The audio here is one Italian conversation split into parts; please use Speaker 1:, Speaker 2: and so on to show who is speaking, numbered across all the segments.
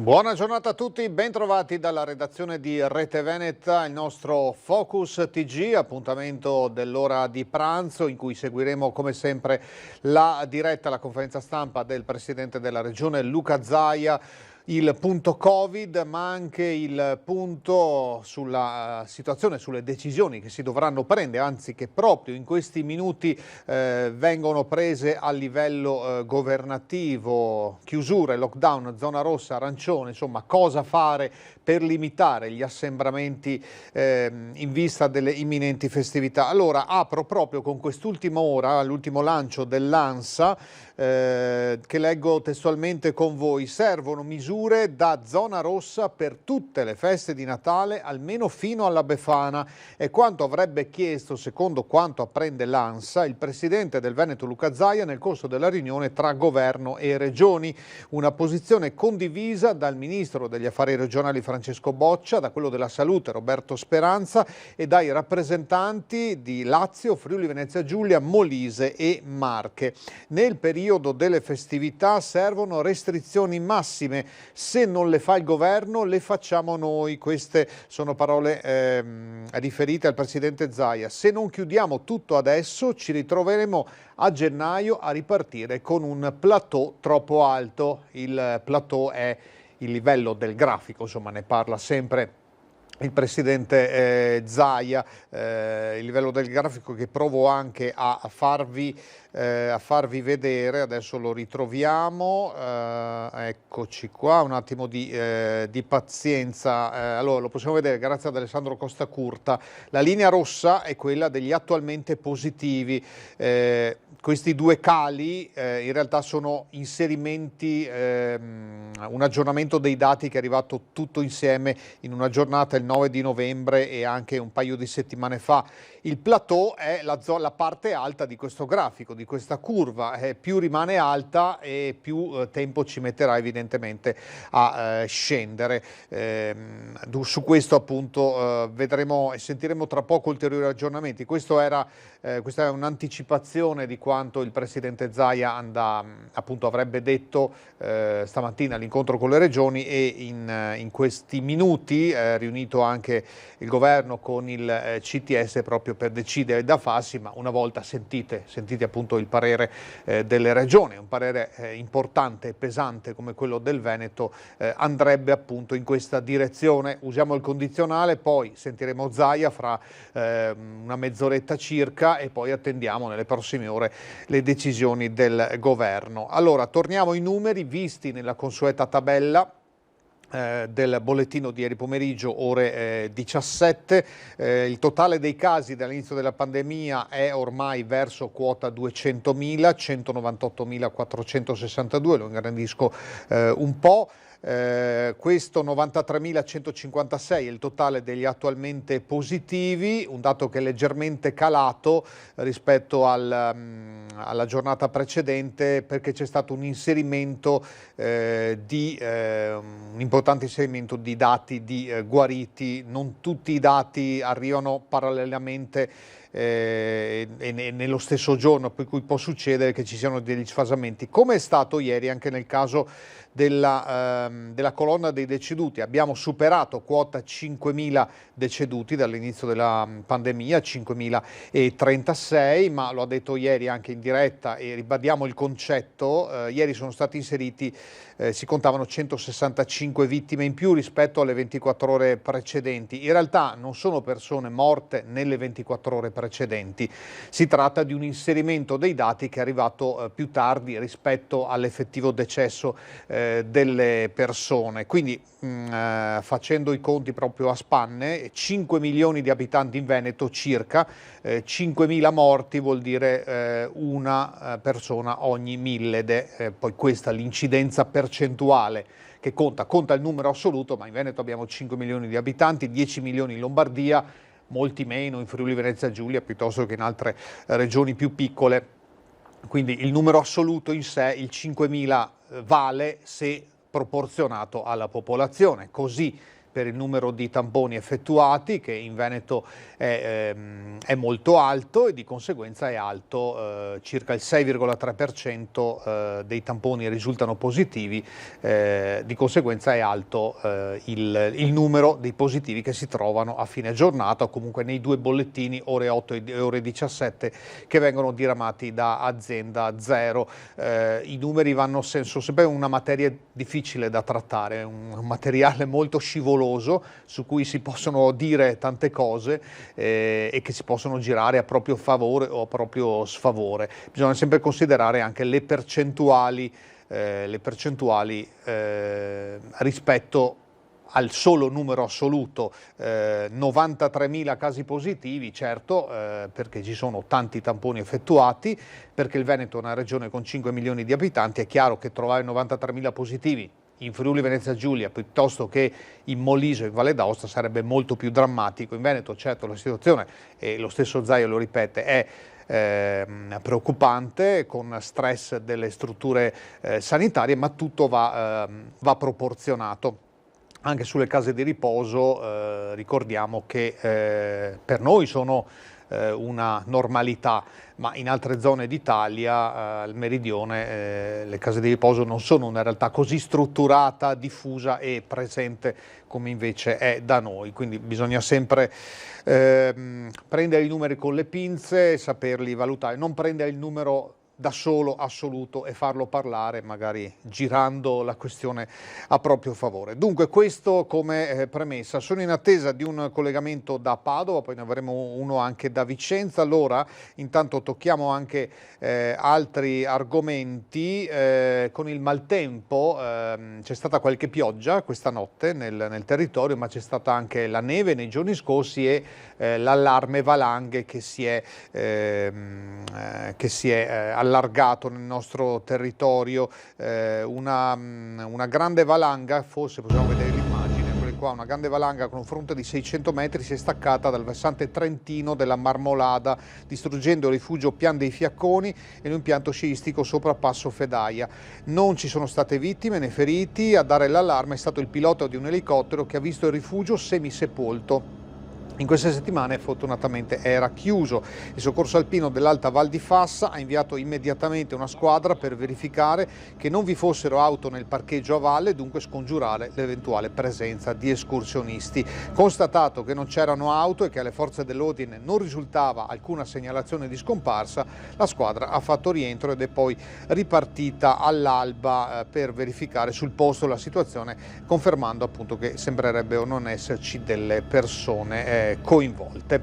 Speaker 1: Buona giornata a tutti, bentrovati dalla redazione di Rete Veneta, il nostro Focus TG, appuntamento dell'ora di pranzo in cui seguiremo come sempre la diretta, la conferenza stampa del Presidente della Regione Luca Zaia, il punto Covid, ma anche il punto sulla situazione, sulle decisioni che si dovranno prendere, anzi che proprio in questi minuti vengono prese a livello governativo, chiusure, lockdown, zona rossa, arancione, insomma cosa fare per limitare gli assembramenti in vista delle imminenti festività. Allora apro proprio con quest'ultima ora, l'ultimo lancio dell'ANSA, che leggo testualmente con voi. Servono misure da zona rossa per tutte le feste di Natale, almeno fino alla Befana, è quanto avrebbe chiesto, secondo quanto apprende l'ANSA, il presidente del Veneto Luca Zaia nel corso della riunione tra governo e regioni. Una posizione condivisa dal ministro degli affari regionali Francesco Boccia, da quello della salute Roberto Speranza e dai rappresentanti di Lazio, Friuli Venezia Giulia, Molise e Marche. Nel periodo delle festività servono restrizioni massime, se non le fa il governo le facciamo noi. Queste sono parole riferite al presidente Zaia. Se non chiudiamo tutto adesso ci ritroveremo a gennaio a ripartire con un plateau troppo alto. Il plateau è il livello del grafico, insomma ne parla sempre il presidente Zaia, il livello del grafico che provo anche a farvi vedere, adesso lo ritroviamo, eccoci qua, un attimo di pazienza. Allora lo possiamo vedere grazie ad Alessandro Costa Curta. La linea rossa è quella degli attualmente positivi. Questi due cali in realtà sono inserimenti, un aggiornamento dei dati che è arrivato tutto insieme in una giornata il 9 di novembre e anche un paio di settimane fa. Il plateau è la parte alta di questo grafico, di questa curva, più rimane alta e più tempo ci metterà evidentemente a scendere. Su questo appunto vedremo e sentiremo tra poco ulteriori aggiornamenti. Questa è un'anticipazione di quanto il presidente Zaia appunto avrebbe detto stamattina all'incontro con le regioni e in questi minuti riunito anche il governo con il CTS proprio per decidere da farsi, ma una volta sentite appunto il parere delle regioni, un parere importante e pesante come quello del Veneto, andrebbe appunto in questa direzione. Usiamo il condizionale, poi sentiremo Zaia fra una mezz'oretta circa e poi attendiamo nelle prossime ore le decisioni del governo. Allora, torniamo ai numeri visti nella consueta tabella del bollettino di ieri pomeriggio, ore 17. Il totale dei casi dall'inizio della pandemia è ormai verso quota 200.000, 198.462, lo ingrandisco un po'. Questo 93.156 è il totale degli attualmente positivi, un dato che è leggermente calato rispetto alla giornata precedente perché c'è stato un inserimento un importante inserimento di dati di guariti. Non tutti i dati arrivano parallelamente e nello stesso giorno, per cui può succedere che ci siano degli sfasamenti, come è stato ieri anche nel caso della colonna dei deceduti. Abbiamo superato quota 5.000 deceduti dall'inizio della pandemia, 5.036, ma lo ha detto ieri anche in diretta e ribadiamo il concetto. Ieri sono stati inseriti, si contavano 165 vittime in più rispetto alle 24 ore precedenti. In realtà non sono persone morte nelle 24 ore precedenti, si tratta di un inserimento dei dati che è arrivato più tardi rispetto all'effettivo decesso delle persone. Quindi facendo i conti proprio a spanne, 5 milioni di abitanti in Veneto circa, 5.000 morti vuol dire una persona ogni 1.000 poi questa l'incidenza percentuale che conta il numero assoluto, ma in Veneto abbiamo 5 milioni di abitanti, 10 milioni in Lombardia, molti meno in Friuli Venezia Giulia piuttosto che in altre regioni più piccole. Quindi il numero assoluto in sé, il 5.000, vale se proporzionato alla popolazione. Così per il numero di tamponi effettuati, che in Veneto è molto alto, e di conseguenza è alto, circa il 6,3% dei tamponi risultano positivi, di conseguenza è alto il numero dei positivi che si trovano a fine giornata, o comunque nei due bollettini ore 8 e ore 17 che vengono diramati da Azienda Zero. I numeri vanno senso, sempre una materia difficile da trattare, un materiale molto scivoloso su cui si possono dire tante cose e che si possono girare a proprio favore o a proprio sfavore. Bisogna sempre considerare anche le percentuali rispetto al solo numero assoluto, 93.000 casi positivi, certo, perché ci sono tanti tamponi effettuati, perché il Veneto è una regione con 5 milioni di abitanti. È chiaro che trovare 93.000 positivi in Friuli Venezia Giulia piuttosto che in Molise o in Valle d'Aosta sarebbe molto più drammatico. In Veneto, certo, la situazione, e lo stesso Zaia lo ripete, è preoccupante, con stress delle strutture sanitarie, ma tutto va proporzionato. Anche sulle case di riposo ricordiamo che per noi sono una normalità, ma in altre zone d'Italia, al meridione, le case di riposo non sono una realtà così strutturata, diffusa e presente come invece è da noi. Quindi bisogna sempre prendere i numeri con le pinze e saperli valutare, non prendere il numero da solo assoluto e farlo parlare, magari girando la questione a proprio favore. Dunque, questo come premessa. Sono in attesa di un collegamento da Padova, poi ne avremo uno anche da Vicenza. Allora, intanto tocchiamo anche altri argomenti. Con il maltempo c'è stata qualche pioggia questa notte nel territorio, ma c'è stata anche la neve nei giorni scorsi e l'allarme valanghe che si è allargato nel nostro territorio. Una grande valanga, forse possiamo vedere l'immagine, eccola qua, una grande valanga con un fronte di 600 metri si è staccata dal versante trentino della Marmolada, distruggendo il rifugio Pian dei Fiacconi e l'impianto sciistico sopra Passo Fedaia. Non ci sono state vittime né feriti. A dare l'allarme è stato il pilota di un elicottero che ha visto il rifugio semisepolto. In queste settimane fortunatamente era chiuso. Il soccorso alpino dell'Alta Val di Fassa ha inviato immediatamente una squadra per verificare che non vi fossero auto nel parcheggio a valle e dunque scongiurare l'eventuale presenza di escursionisti. Constatato che non c'erano auto e che alle forze dell'ordine non risultava alcuna segnalazione di scomparsa, la squadra ha fatto rientro ed è poi ripartita all'alba per verificare sul posto la situazione, confermando appunto che sembrerebbe non esserci delle persone coinvolte.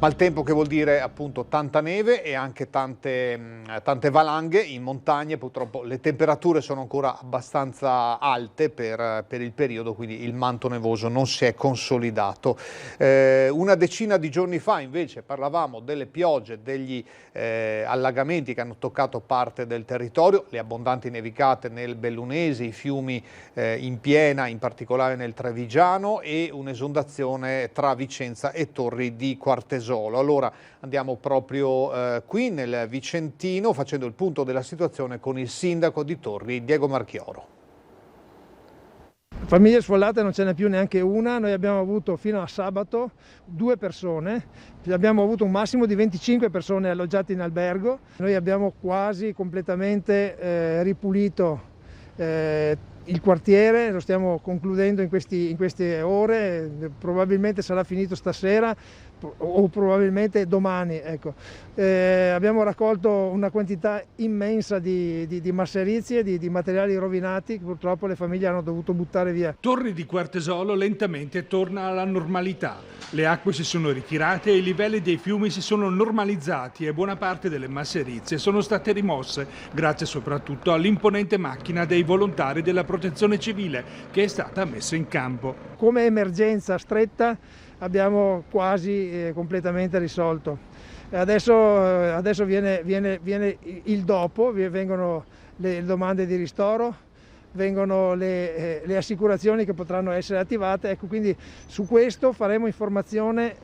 Speaker 1: Maltempo che vuol dire appunto tanta neve e anche tante valanghe in montagne. Purtroppo le temperature sono ancora abbastanza alte per il periodo, quindi il manto nevoso non si è consolidato. Una decina di giorni fa invece parlavamo delle piogge, degli allagamenti che hanno toccato parte del territorio, le abbondanti nevicate nel Bellunese, i fiumi in piena, in particolare nel Trevigiano, e un'esondazione tra Vicenza e Torri di Quartesolo. Allora andiamo proprio qui nel Vicentino, facendo il punto della situazione con il sindaco di Torri, Diego Marchioro.
Speaker 2: Famiglie sfollate non ce n'è più neanche una. Noi abbiamo avuto fino a sabato 2 persone, abbiamo avuto un massimo di 25 persone alloggiate in albergo. Noi abbiamo quasi completamente ripulito il quartiere, lo stiamo concludendo in queste ore, probabilmente sarà finito stasera o probabilmente domani. Ecco. Abbiamo raccolto una quantità immensa di masserizie, di materiali rovinati che purtroppo le famiglie hanno dovuto buttare via.
Speaker 3: Torri di Quartesolo lentamente torna alla normalità. Le acque si sono ritirate e i livelli dei fiumi si sono normalizzati e buona parte delle masserizie sono state rimosse, grazie soprattutto all'imponente macchina dei volontari della Protezione Civile che è stata messa in campo.
Speaker 2: Come emergenza stretta abbiamo quasi completamente risolto. Adesso viene il dopo, vengono le domande di ristoro, vengono le assicurazioni che potranno essere attivate. Ecco, quindi su questo faremo informazione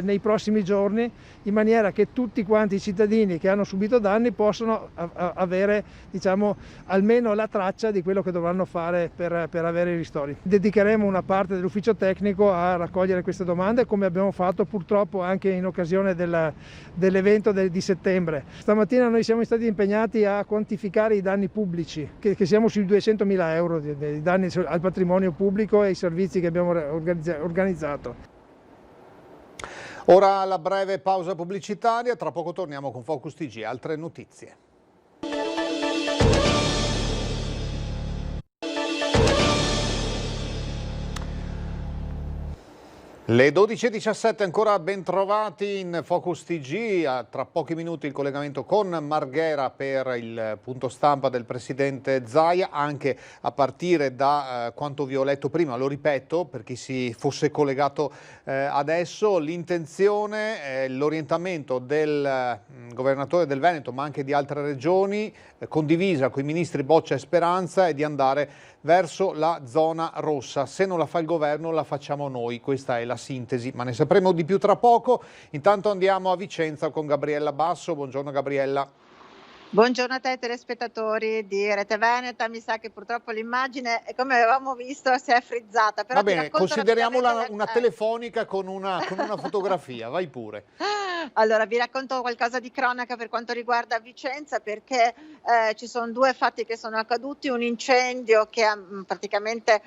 Speaker 2: nei prossimi giorni, in maniera che tutti quanti i cittadini che hanno subito danni possano avere, diciamo, almeno la traccia di quello che dovranno fare per avere i ristori. Dedicheremo una parte dell'ufficio tecnico a raccogliere queste domande, come abbiamo fatto purtroppo anche in occasione dell'evento di settembre. Stamattina noi siamo stati impegnati a quantificare i danni pubblici, che siamo sui 200.000 euro di danni al patrimonio pubblico e ai servizi che abbiamo organizzato.
Speaker 1: Ora la breve pausa pubblicitaria, tra poco torniamo con Focus TG, altre notizie. Le 12.17 ancora ben trovati in Focus TG, tra pochi minuti il collegamento con Marghera per il punto stampa del presidente Zaia, anche a partire da quanto vi ho letto prima, lo ripeto per chi si fosse collegato adesso, l'intenzione, l'orientamento del governatore del Veneto ma anche di altre regioni, condivisa con i ministri Boccia e Speranza, è di andare verso la zona rossa. Se non la fa il governo la facciamo noi, questa è la sintesi, ma ne sapremo di più tra poco. Intanto andiamo a Vicenza con Gabriella Basso. Buongiorno Gabriella.
Speaker 4: Buongiorno a te telespettatori di Rete Veneta, mi sa che purtroppo l'immagine, come avevamo visto, si è frizzata. Però
Speaker 1: va bene, consideriamola una telefonica con una fotografia, vai pure.
Speaker 4: Allora, vi racconto qualcosa di cronaca per quanto riguarda Vicenza, perché ci sono due fatti che sono accaduti, un incendio che praticamente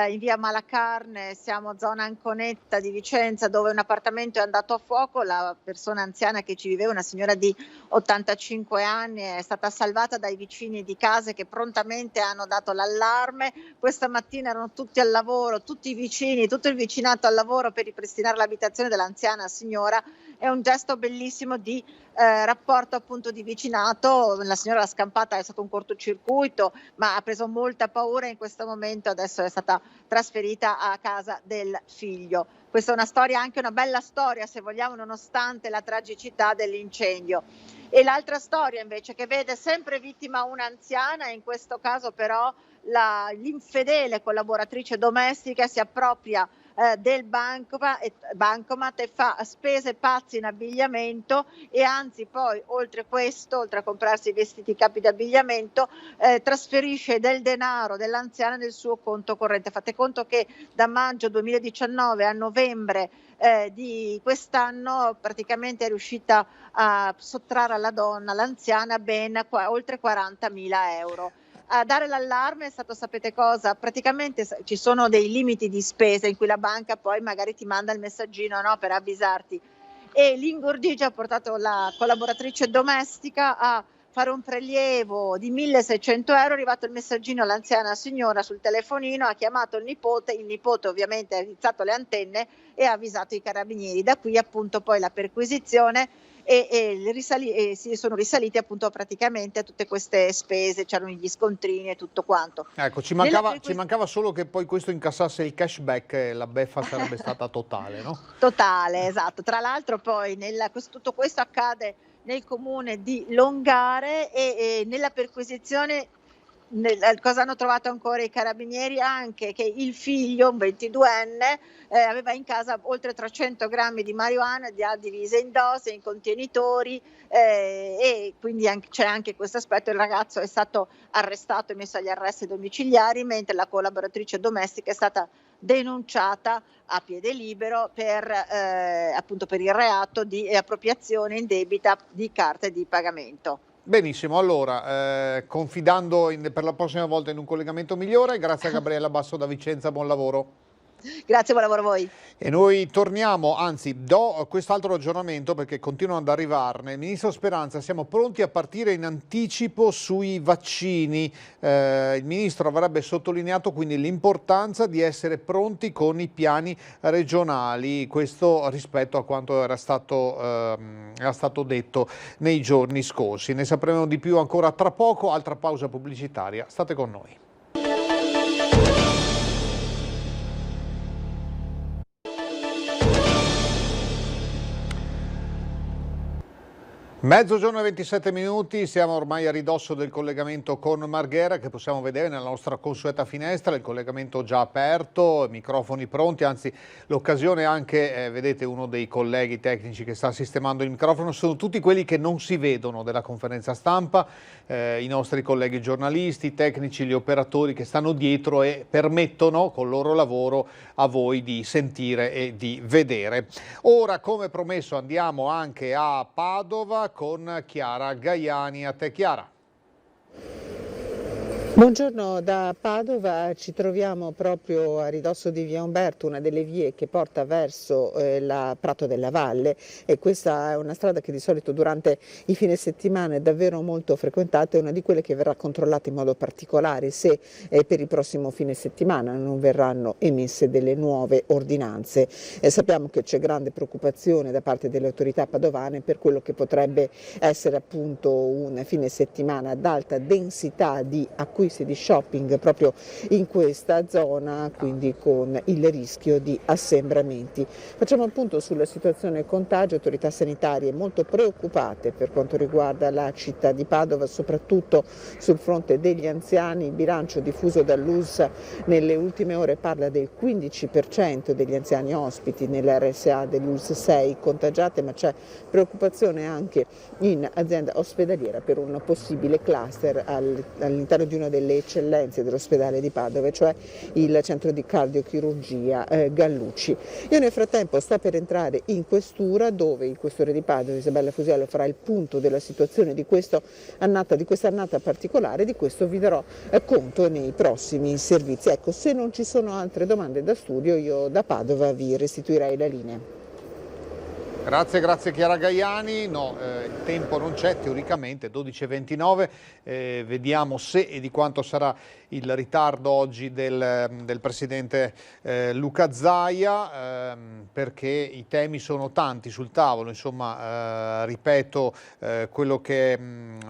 Speaker 4: in via Malacarne, siamo zona Anconetta di Vicenza, dove un appartamento è andato a fuoco, la persona anziana che ci viveva, una signora di 85 anni, è stata salvata dai vicini di casa che prontamente hanno dato l'allarme. Questa mattina erano tutti al lavoro, tutti i vicini, tutto il vicinato al lavoro per ripristinare l'abitazione dell'anziana signora. È un gesto bellissimo di rapporto appunto di vicinato. La signora l'ha scampata, è stato un cortocircuito, ma ha preso molta paura in questo momento, adesso è stata trasferita a casa del figlio. Questa è una storia, anche una bella storia se vogliamo, nonostante la tragicità dell'incendio. E l'altra storia invece, che vede sempre vittima un'anziana, in questo caso però l'infedele collaboratrice domestica si appropria del bancomat e fa spese pazze in abbigliamento, e anzi poi oltre a comprarsi i vestiti, i capi d'abbigliamento, trasferisce del denaro dell'anziana nel suo conto corrente. Fate conto che da maggio 2019 a novembre di quest'anno praticamente è riuscita a sottrarre alla donna, l'anziana, ben oltre 40.000 euro. A dare l'allarme è stato, sapete cosa? Praticamente ci sono dei limiti di spesa in cui la banca poi magari ti manda il messaggino, no, per avvisarti, e l'ingordigia ha portato la collaboratrice domestica a fare un prelievo di 1.600 euro. È arrivato il messaggino all'anziana signora sul telefonino, ha chiamato il nipote ovviamente ha iniziato le antenne e ha avvisato i carabinieri. Da qui appunto poi la perquisizione e si sono risaliti appunto praticamente a tutte queste spese, c'erano gli scontrini e tutto quanto.
Speaker 1: Ecco, ci mancava solo che poi questo incassasse il cashback e la beffa sarebbe stata totale, no?
Speaker 4: Totale, esatto. Tra l'altro poi tutto questo accade nel comune di Longare e nella perquisizione cosa hanno trovato ancora i carabinieri? Anche che il figlio, un 22enne, aveva in casa oltre 300 grammi di marijuana divise in dosi, in contenitori, e quindi c'è anche questo aspetto. Il ragazzo è stato arrestato e messo agli arresti domiciliari, mentre la collaboratrice domestica è stata denunciata a piede libero appunto per il reato di appropriazione indebita di carte di pagamento.
Speaker 1: Benissimo, allora, confidando per la prossima volta in un collegamento migliore, grazie a Gabriella Basso da Vicenza, buon lavoro.
Speaker 4: Grazie, buon lavoro a voi.
Speaker 1: E noi torniamo, anzi do quest'altro aggiornamento perché continuano ad arrivarne. Il ministro Speranza, siamo pronti a partire in anticipo sui vaccini. Il ministro avrebbe sottolineato quindi l'importanza di essere pronti con i piani regionali, questo rispetto a quanto era stato detto nei giorni scorsi. Ne sapremo di più ancora tra poco, altra pausa pubblicitaria, state con noi. Mezzogiorno e 27 minuti, siamo ormai a ridosso del collegamento con Marghera, che possiamo vedere nella nostra consueta finestra, il collegamento già aperto, microfoni pronti, anzi l'occasione anche, vedete uno dei colleghi tecnici che sta sistemando il microfono, sono tutti quelli che non si vedono della conferenza stampa, i nostri colleghi giornalisti, i tecnici, gli operatori che stanno dietro e permettono col loro lavoro a voi di sentire e di vedere. Ora, come promesso, andiamo anche a Padova con Chiara Gaiani. A te, Chiara.
Speaker 5: Buongiorno da Padova, ci troviamo proprio a ridosso di Via Umberto, una delle vie che porta verso la Prato della Valle, e questa è una strada che di solito durante i fine settimana è davvero molto frequentata, è una di quelle che verrà controllata in modo particolare se per il prossimo fine settimana non verranno emesse delle nuove ordinanze. Sappiamo che c'è grande preoccupazione da parte delle autorità padovane per quello che potrebbe essere appunto un fine settimana ad alta densità di acquisti di shopping proprio in questa zona, quindi con il rischio di assembramenti. Facciamo appunto sulla situazione contagio, autorità sanitarie molto preoccupate per quanto riguarda la città di Padova, soprattutto sul fronte degli anziani. Il bilancio diffuso dall'ULSS nelle ultime ore parla del 15% degli anziani ospiti nell'RSA dell'ULSS 6 contagiate, ma c'è preoccupazione anche in azienda ospedaliera per un possibile cluster all'interno di una delle eccellenze dell'ospedale di Padova, cioè il centro di cardiochirurgia Gallucci. Io nel frattempo sto per entrare in questura, dove il questore di Padova Isabella Fusiello farà il punto della situazione di questa annata particolare. Di questo vi darò conto nei prossimi servizi. Ecco, se non ci sono altre domande da studio, io da Padova vi restituirei la linea.
Speaker 1: Grazie Chiara Gaiani. No, il tempo non c'è teoricamente, 12:29, vediamo se e di quanto sarà il ritardo oggi del Presidente Luca Zaia, perché i temi sono tanti sul tavolo, insomma ripeto quello che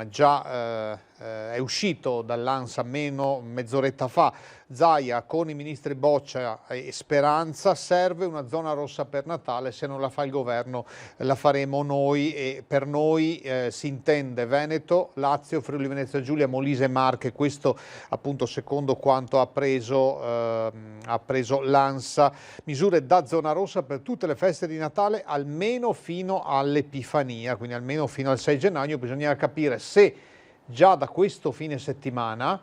Speaker 1: già è uscito dall'ANSA mezz'oretta fa. Zaia con i ministri Boccia e Speranza: serve una zona rossa per Natale, se non la fa il governo la faremo noi, e per noi si intende Veneto, Lazio, Friuli Venezia Giulia, Molise e Marche, questo appunto secondo quanto ha preso l'ANSA. Misure da zona rossa per tutte le feste di Natale almeno fino all'Epifania, quindi almeno fino al 6 gennaio. Bisogna capire se già da questo fine settimana,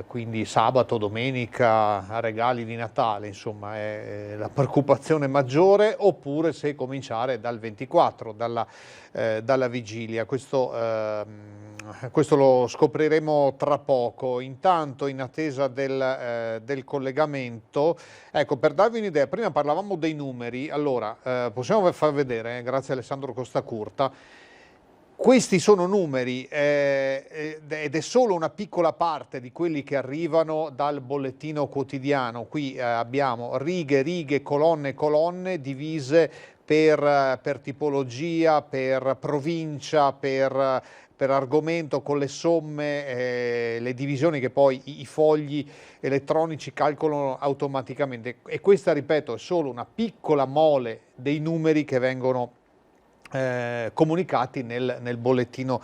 Speaker 1: quindi sabato, domenica, regali di Natale, insomma è la preoccupazione maggiore, oppure se cominciare dal 24, dalla vigilia. Questo lo scopriremo tra poco. Intanto, in attesa del collegamento, ecco, per darvi un'idea, prima parlavamo dei numeri, allora possiamo far vedere, grazie a Alessandro Costacurta. Questi sono numeri ed è solo una piccola parte di quelli che arrivano dal bollettino quotidiano. Qui abbiamo righe, colonne divise per tipologia, per provincia, per argomento, con le somme, le divisioni che poi i fogli elettronici calcolano automaticamente. E questa, ripeto, è solo una piccola mole dei numeri che vengono comunicati nel bollettino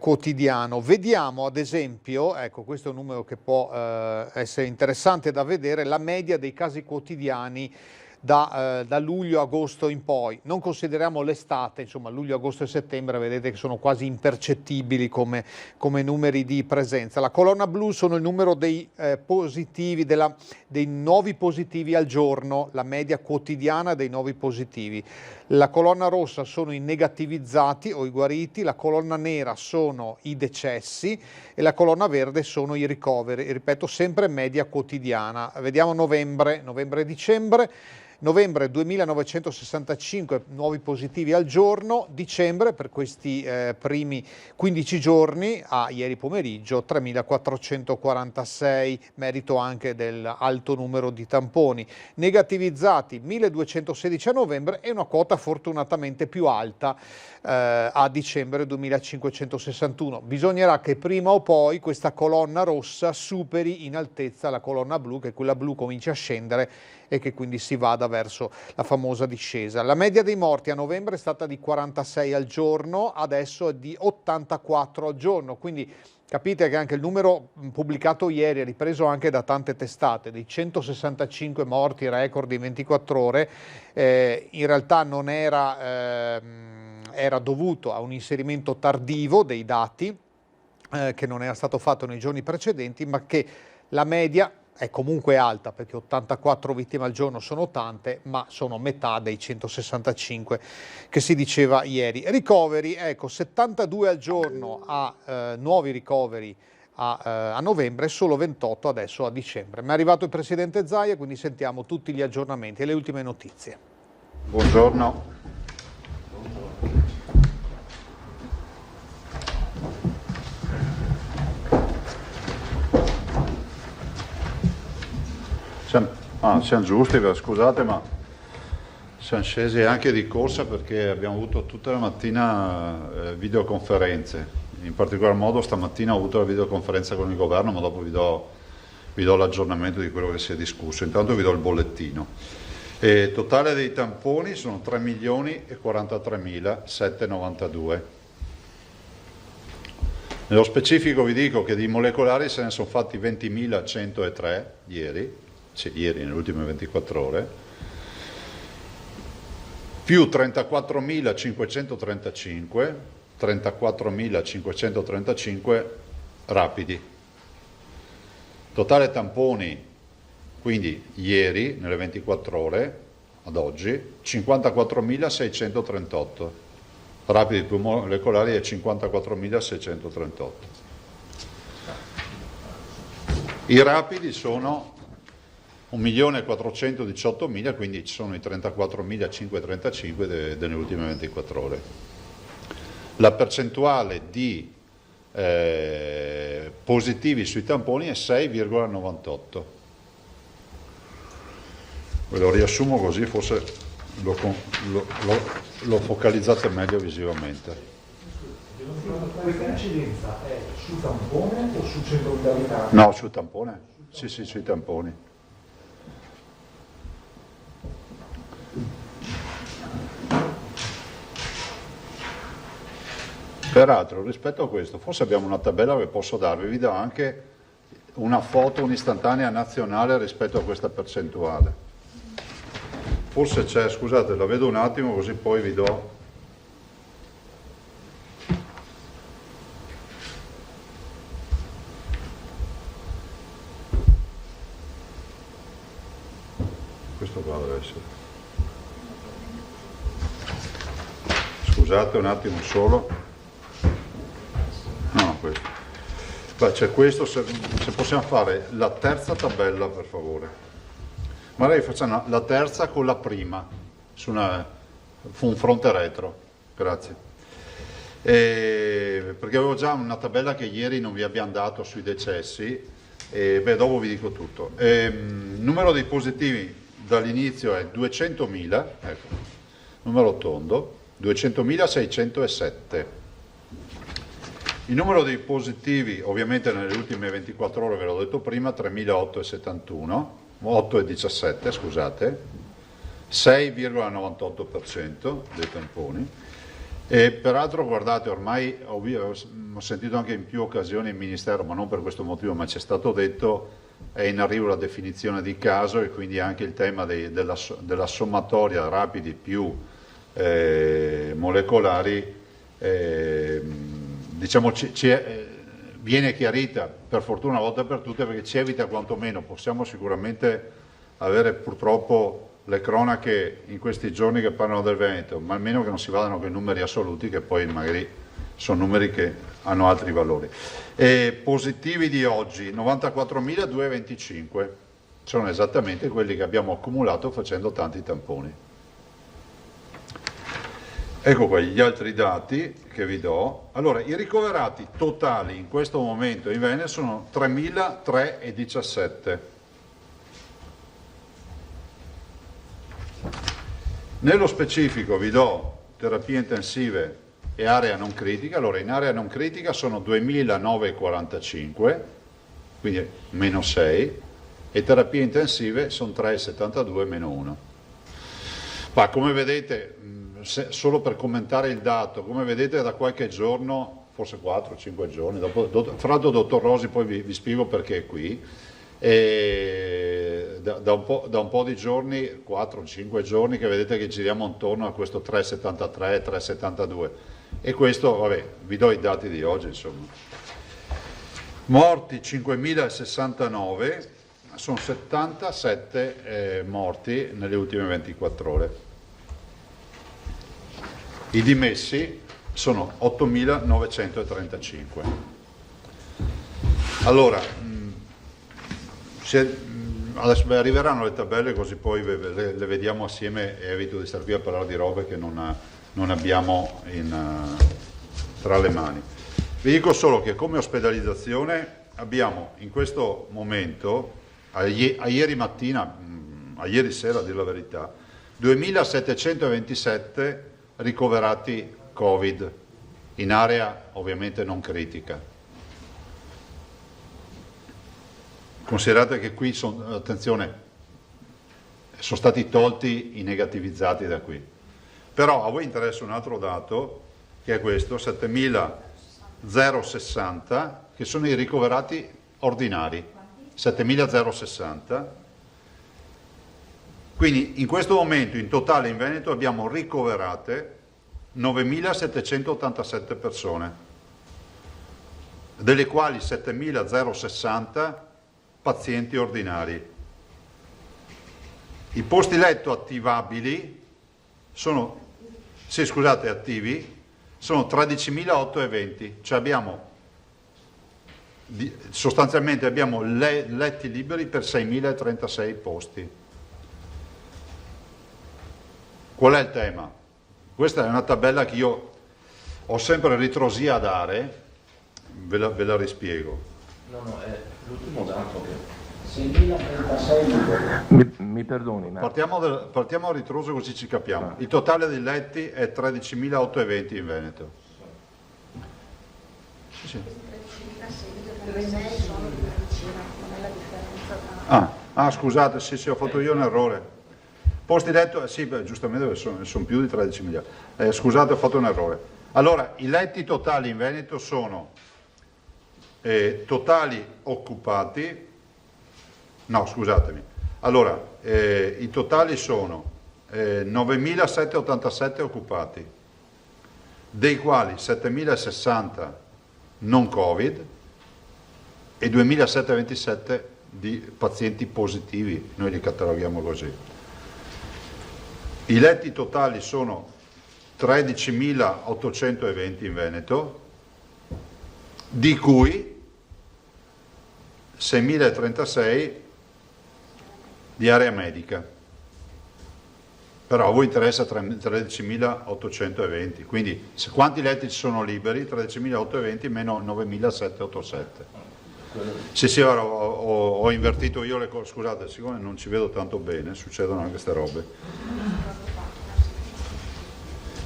Speaker 1: quotidiano. Vediamo ad esempio, ecco, questo è un numero che può essere interessante da vedere, la media dei casi quotidiani da luglio, agosto in poi. Non consideriamo l'estate, insomma luglio, agosto e settembre vedete che sono quasi impercettibili come numeri di presenza. La colonna blu sono il numero dei positivi, dei nuovi positivi al giorno, la media quotidiana dei nuovi positivi. La colonna rossa sono i negativizzati o i guariti, la colonna nera sono i decessi e la colonna verde sono i ricoveri. Ripeto, sempre media quotidiana. Vediamo novembre e dicembre. Novembre 2.965 nuovi positivi al giorno, dicembre per questi primi 15 giorni a ieri pomeriggio 3.446, merito anche dell'alto numero di tamponi. Negativizzati 1.216 a novembre e una quota fortunatamente più alta a dicembre 2.561. Bisognerà che prima o poi questa colonna rossa superi in altezza la colonna blu, che quella blu comincia a scendere e che quindi si vada verso la famosa discesa. La media dei morti a novembre è stata di 46 al giorno, adesso è di 84 al giorno, quindi capite che anche il numero pubblicato ieri, ripreso anche da tante testate, dei 165 morti record in 24 ore, in realtà non era dovuto a un inserimento tardivo dei dati che non era stato fatto nei giorni precedenti, ma che la media è comunque alta, perché 84 vittime al giorno sono tante, ma sono metà dei 165 che si diceva ieri. Ricoveri, ecco, 72 al giorno nuovi ricoveri a novembre, solo 28 adesso a dicembre. Ma è arrivato il Presidente Zaia, quindi sentiamo tutti gli aggiornamenti e le ultime notizie.
Speaker 6: Buongiorno. Siamo giusti, scusate, ma siamo scesi anche di corsa perché abbiamo avuto tutta la mattina videoconferenze. In particolar modo stamattina ho avuto la videoconferenza con il governo, ma dopo vi do l'aggiornamento di quello che si è discusso. Intanto vi do il bollettino. Totale dei tamponi sono 3.043.792. Nello specifico vi dico che di molecolari se ne sono fatti 20.103 ieri nelle ultime 24 ore, più 34.535 rapidi. Totale tamponi, quindi ieri, nelle 24 ore, ad oggi, 54.638. Rapidi più molecolari è 54.638. I rapidi sono 1.418.000, quindi ci sono i 34.535 delle ultime 24 ore. La percentuale di positivi sui tamponi è 6,98. Ve lo riassumo così forse lo focalizzate meglio visivamente.
Speaker 7: Questa incidenza è su tampone o su centro vitalità?
Speaker 6: No, sul tampone. Sì, sui tamponi. Peraltro, rispetto a questo, forse abbiamo una tabella che posso darvi, vi do anche una foto, un'istantanea nazionale rispetto a questa percentuale. Forse c'è, scusate, la vedo un attimo così poi vi do. Questo qua deve essere. Scusate un attimo solo. No, questo. Beh, c'è questo, se possiamo fare la terza tabella per favore. Magari facciamo la terza con la prima, su un fronte retro, grazie. Perché avevo già una tabella che ieri non vi abbiamo dato sui decessi, dopo vi dico tutto. Numero dei positivi dall'inizio è 200.000, ecco, numero tondo, 200.607. Il numero dei positivi, ovviamente nelle ultime 24 ore, ve l'ho detto prima, 8,17, scusate, 6,98% dei tamponi. E peraltro, guardate, ormai ho sentito anche in più occasioni il Ministero, ma non per questo motivo, ma ci è stato detto, è in arrivo la definizione di caso e quindi anche il tema della sommatoria rapidi più molecolari, diciamo, viene chiarita per fortuna una volta per tutte, perché ci evita quantomeno, possiamo sicuramente avere purtroppo le cronache in questi giorni che parlano del Veneto, ma almeno che non si vadano con i numeri assoluti, che poi magari sono numeri che hanno altri valori. Positivi di oggi 94.225, sono esattamente quelli che abbiamo accumulato facendo tanti tamponi. Ecco qua gli altri dati che vi do. Allora, i ricoverati totali in questo momento in Veneto sono 3.317. Nello specifico vi do terapie intensive e area non critica. Allora, in area non critica sono 2.945, quindi meno 6, e terapie intensive sono 3,72 meno 1. Ma come vedete, solo per commentare il dato, come vedete da qualche giorno, forse 4-5 giorni, fra l'altro dottor Rosi poi vi spiego perché è qui, e da un po' di giorni, 4-5 giorni, che vedete che giriamo intorno a questo 3,73, 3,72 e questo, vabbè, vi do i dati di oggi insomma. Morti 5.069, sono 77 morti nelle ultime 24 ore. I dimessi sono 8.935. Allora, adesso arriveranno le tabelle così poi le vediamo assieme e evito di stare qui a parlare di robe che non abbiamo tra le mani. Vi dico solo che come ospedalizzazione abbiamo in questo momento, a ieri mattina, a ieri sera a dire la verità, 2.727 ricoverati Covid in area ovviamente non critica. Considerate che qui attenzione, sono stati tolti i negativizzati da qui. Però a voi interessa un altro dato, che è questo, 7.060, che sono i ricoverati ordinari, 7.060. Quindi in questo momento in totale in Veneto abbiamo ricoverate 9.787 persone, delle quali 7.060 pazienti ordinari. I posti letto attivabili sono, attivi, sono 13.820, cioè sostanzialmente abbiamo letti liberi per 6.036 posti. Qual è il tema? Questa è una tabella che io ho sempre ritrosia a dare, ve la rispiego.
Speaker 8: No, è l'ultimo dato che 6.036. Mi perdoni, ma...
Speaker 6: Partiamo a ritroso così ci capiamo. Il totale dei letti è 13.820 in Veneto. Sì. Scusate, sì, ho fatto io un errore. Posti letto, sì, giustamente sono più di 13.000. Scusate, ho fatto un errore. Allora, i letti totali in Veneto sono totali occupati, no, scusatemi. Allora, i totali sono 9.787 occupati, dei quali 7.060 non Covid e 2.727 di pazienti positivi, noi li cataloghiamo così. I letti totali sono 13.820 in Veneto, di cui 6.036 di area medica. Però a voi interessa 13.820, quindi quanti letti ci sono liberi? 13.820 meno 9.787. Sì, ora ho invertito io le cose, scusate, siccome non ci vedo tanto bene, succedono anche queste robe.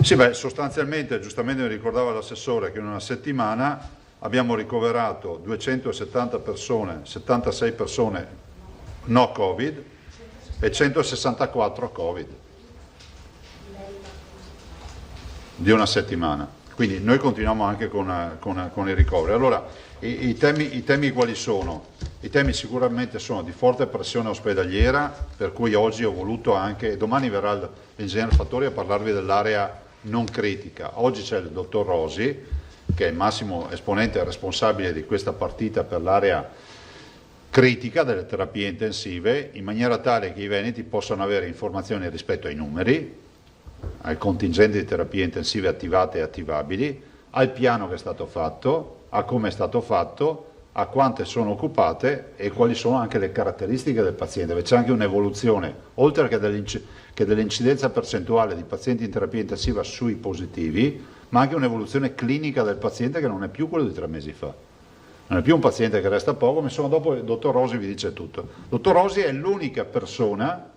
Speaker 6: Sì, sostanzialmente, giustamente mi ricordava l'assessore che in una settimana abbiamo ricoverato 270 persone, 76 persone no Covid e 164 Covid di una settimana. Quindi noi continuiamo anche con i ricoveri. Allora, i temi quali sono? I temi sicuramente sono di forte pressione ospedaliera, per cui oggi ho voluto anche, domani verrà l'ingegnere Fattori a parlarvi dell'area non critica. Oggi c'è il dottor Rosi, che è il massimo esponente e responsabile di questa partita per l'area critica delle terapie intensive, in maniera tale che i veneti possano avere informazioni rispetto ai numeri, al contingente di terapie intensive attivate e attivabili, al piano che è stato fatto, a come è stato fatto, a quante sono occupate e quali sono anche le caratteristiche del paziente. C'è anche un'evoluzione, oltre che dell'incidenza percentuale di pazienti in terapia intensiva sui positivi, ma anche un'evoluzione clinica del paziente che non è più quello di 3 mesi fa. Non è più un paziente che resta poco, ma insomma dopo il dottor Rosi vi dice tutto. Il dottor Rosi è l'unica persona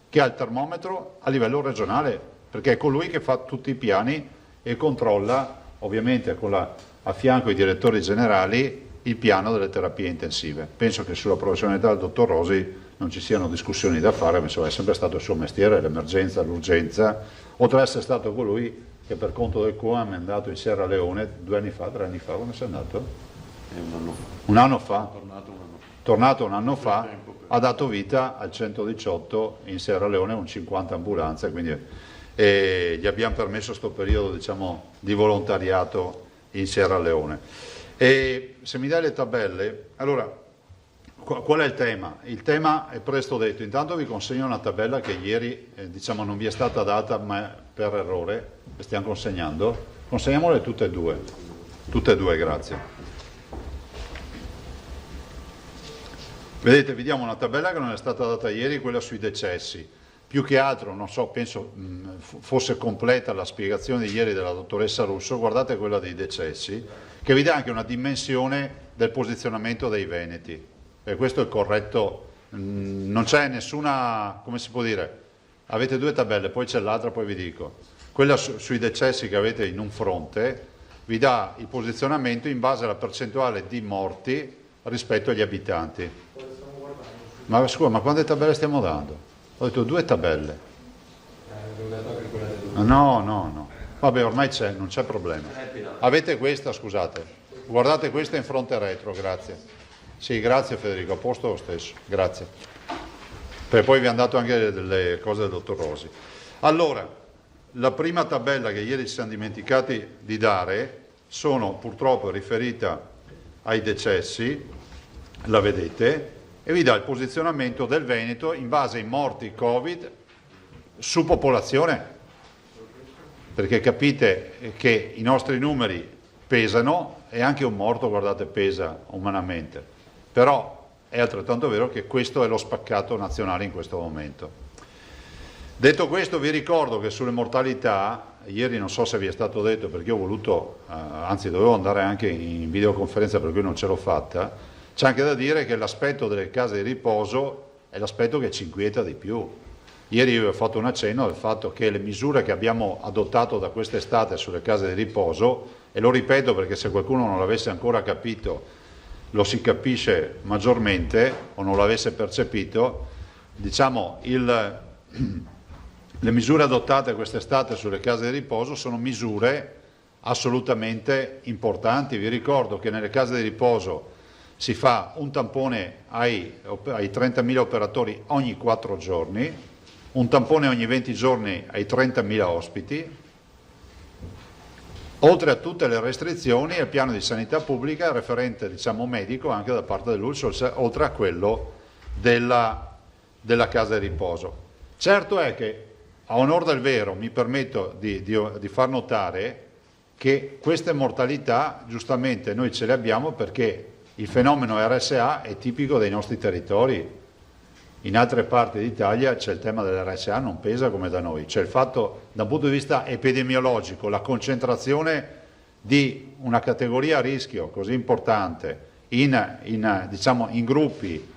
Speaker 6: che ha il termometro a livello regionale, perché è colui che fa tutti i piani e controlla, ovviamente a fianco i direttori generali, il piano delle terapie intensive. Penso che sulla professionalità del dottor Rosi non ci siano discussioni da fare, penso è sempre stato il suo mestiere, l'emergenza, l'urgenza, oltre ad essere stato colui che per conto del COAM è andato in Sierra Leone 2 anni fa, 3 anni fa, quando sei andato? Un anno fa. Tornato un anno fa, ha dato vita al 118 in Sierra Leone con 50 ambulanze, quindi gli abbiamo permesso questo periodo, diciamo, di volontariato in Sierra Leone. E se mi dai le tabelle, allora, qual è il tema? Il tema è presto detto. Intanto vi consegno una tabella che ieri diciamo, non vi è stata data, ma per errore, le stiamo consegnando. Consegniamole tutte e due, grazie. Vedete, vi diamo una tabella che non è stata data ieri, quella sui decessi. Più che altro, non so, penso fosse completa la spiegazione di ieri della dottoressa Russo, guardate quella dei decessi, che vi dà anche una dimensione del posizionamento dei veneti. E questo è il corretto, non c'è nessuna, come si può dire, avete 2 tabelle, poi c'è l'altra, poi vi dico. Quella sui decessi che avete in un fronte vi dà il posizionamento in base alla percentuale di morti rispetto agli abitanti. Ma scusa, ma quante tabelle stiamo dando? Ho detto 2 tabelle. No. Vabbè, ormai c'è, non c'è problema. Avete questa, scusate. Guardate questa in fronte retro, grazie. Sì, grazie Federico, a posto lo stesso, grazie. Perché poi vi hanno dato anche delle cose del dottor Rosi. Allora, la prima tabella che ieri ci siamo dimenticati di dare sono purtroppo riferita ai decessi, la vedete, e vi dà il posizionamento del Veneto in base ai morti Covid su popolazione, perché capite che i nostri numeri pesano e anche un morto, guardate, pesa umanamente, però è altrettanto vero che questo è lo spaccato nazionale in questo momento. Detto questo, vi ricordo che sulle mortalità, ieri non so se vi è stato detto perché ho voluto, anzi dovevo andare anche in videoconferenza per cui non ce l'ho fatta, c'è anche da dire che l'aspetto delle case di riposo è l'aspetto che ci inquieta di più. Ieri io vi ho fatto un accenno del fatto che le misure che abbiamo adottato da quest'estate sulle case di riposo, e lo ripeto perché se qualcuno non l'avesse ancora capito, lo si capisce maggiormente o non l'avesse percepito, diciamo le misure adottate quest'estate sulle case di riposo sono misure assolutamente importanti. Vi ricordo che nelle case di riposo si fa un tampone ai 30.000 operatori ogni 4 giorni, un tampone ogni 20 giorni ai 30.000 ospiti, oltre a tutte le restrizioni e il piano di sanità pubblica, il referente diciamo, medico anche da parte dell'ULSS, oltre a quello della casa di riposo. Certo è che, a onor del vero, mi permetto di far notare che queste mortalità giustamente noi ce le abbiamo perché il fenomeno RSA è tipico dei nostri territori. In altre parti d'Italia c'è il tema dell'RSA, non pesa come da noi. C'è il fatto, da un punto di vista epidemiologico, la concentrazione di una categoria a rischio così importante in gruppi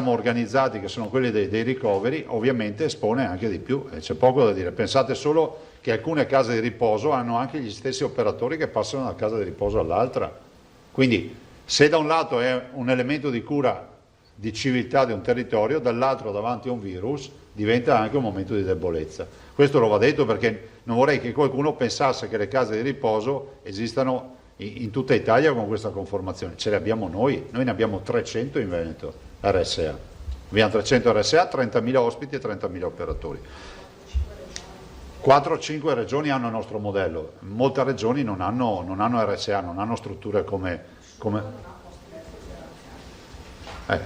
Speaker 6: organizzati che sono quelli dei ricoveri, ovviamente espone anche di più. C'è poco da dire. Pensate solo che alcune case di riposo hanno anche gli stessi operatori che passano da una casa di riposo all'altra. Quindi, se da un lato è un elemento di cura di civiltà di un territorio, dall'altro davanti a un virus diventa anche un momento di debolezza. Questo lo va detto perché non vorrei che qualcuno pensasse che le case di riposo esistano in tutta Italia con questa conformazione. Ce le abbiamo noi ne abbiamo 300 in Veneto RSA. Abbiamo 300 RSA, 30.000 ospiti e 30.000 operatori. 4-5 regioni hanno il nostro modello, molte regioni non hanno RSA, non hanno strutture come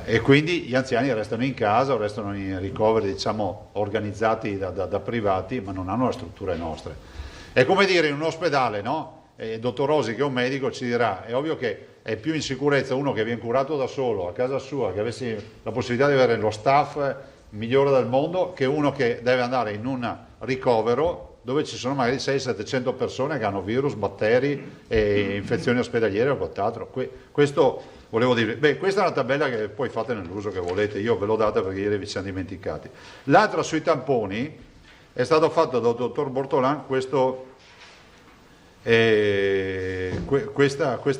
Speaker 6: e quindi gli anziani restano in casa o restano in ricoveri organizzati da privati, ma non hanno le strutture nostre. È come dire in un ospedale, no? Il dottor Rosi, che è un medico, ci dirà: è ovvio che è più in sicurezza uno che viene curato da solo a casa sua, che avessi la possibilità di avere lo staff migliore del mondo, che uno che deve andare in un ricovero dove ci sono magari 600-700 persone che hanno virus, batteri e infezioni ospedaliere o quant'altro. Questo volevo dire. Beh, questa è una tabella che poi fate nell'uso che volete, io ve l'ho data perché ieri vi siamo dimenticati. L'altra sui tamponi è stato fatto dal dottor Bortolan questa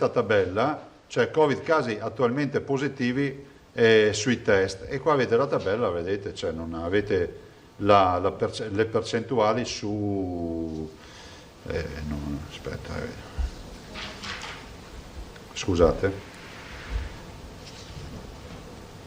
Speaker 6: tabella cioè Covid casi attualmente positivi sui test, e qua avete la tabella, vedete, cioè non avete le percentuali su... aspetta, scusate.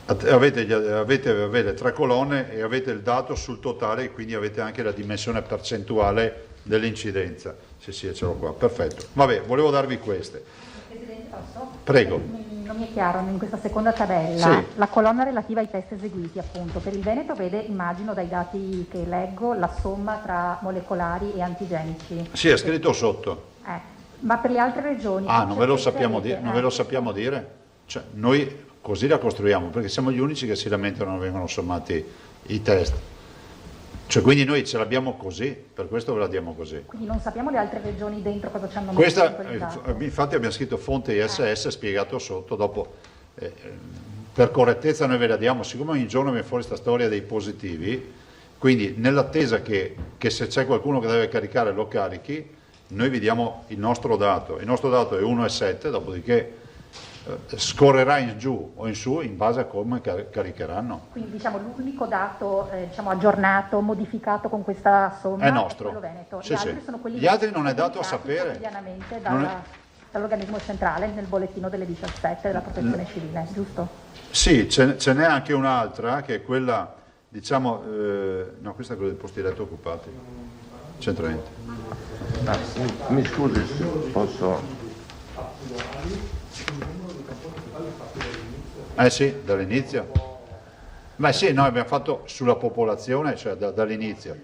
Speaker 6: Avete 3 colonne e avete il dato sul totale, quindi avete anche la dimensione percentuale dell'incidenza. Sì, ce l'ho qua, perfetto. Vabbè, volevo darvi queste.
Speaker 9: Presidente, posso?
Speaker 6: Prego.
Speaker 9: Non mi è chiaro, in questa seconda tabella,
Speaker 6: sì,
Speaker 9: la colonna relativa ai test eseguiti, appunto, per il Veneto vede, immagino dai dati che leggo, la somma tra molecolari e antigenici.
Speaker 6: Sì, è scritto sotto.
Speaker 9: Ma per le altre regioni...
Speaker 6: Non ve lo sappiamo dire? Non ve lo sappiamo dire? Cioè, noi così la costruiamo, perché siamo gli unici che si lamentano non vengono sommati i test. Cioè, quindi noi ce l'abbiamo così, per questo ve la diamo così.
Speaker 9: Quindi non sappiamo le altre regioni dentro cosa ci hanno messo.
Speaker 6: Infatti abbiamo scritto fonte ISS spiegato sotto, dopo per correttezza noi ve la diamo, siccome ogni giorno viene fuori questa storia dei positivi, quindi nell'attesa che se c'è qualcuno che deve caricare lo carichi, noi vi diamo il nostro dato è 1,7, dopodiché scorrerà in giù o in su in base a come caricheranno.
Speaker 9: Quindi diciamo l'unico dato aggiornato, modificato con questa somma
Speaker 6: è nostro.
Speaker 9: Quello Veneto.
Speaker 6: Sì,
Speaker 9: altri sono quelli
Speaker 6: gli altri non è dato a sapere
Speaker 9: quotidianamente dall'organismo centrale nel bollettino delle 17 della protezione civile, giusto?
Speaker 6: Sì, ce n'è anche un'altra che è quella, diciamo, no, questa è quella dei posti letto occupati, c'entra niente.
Speaker 8: Mi scusi, posso...
Speaker 6: Sì, dall'inizio. Beh sì, noi abbiamo fatto sulla popolazione, cioè dall'inizio.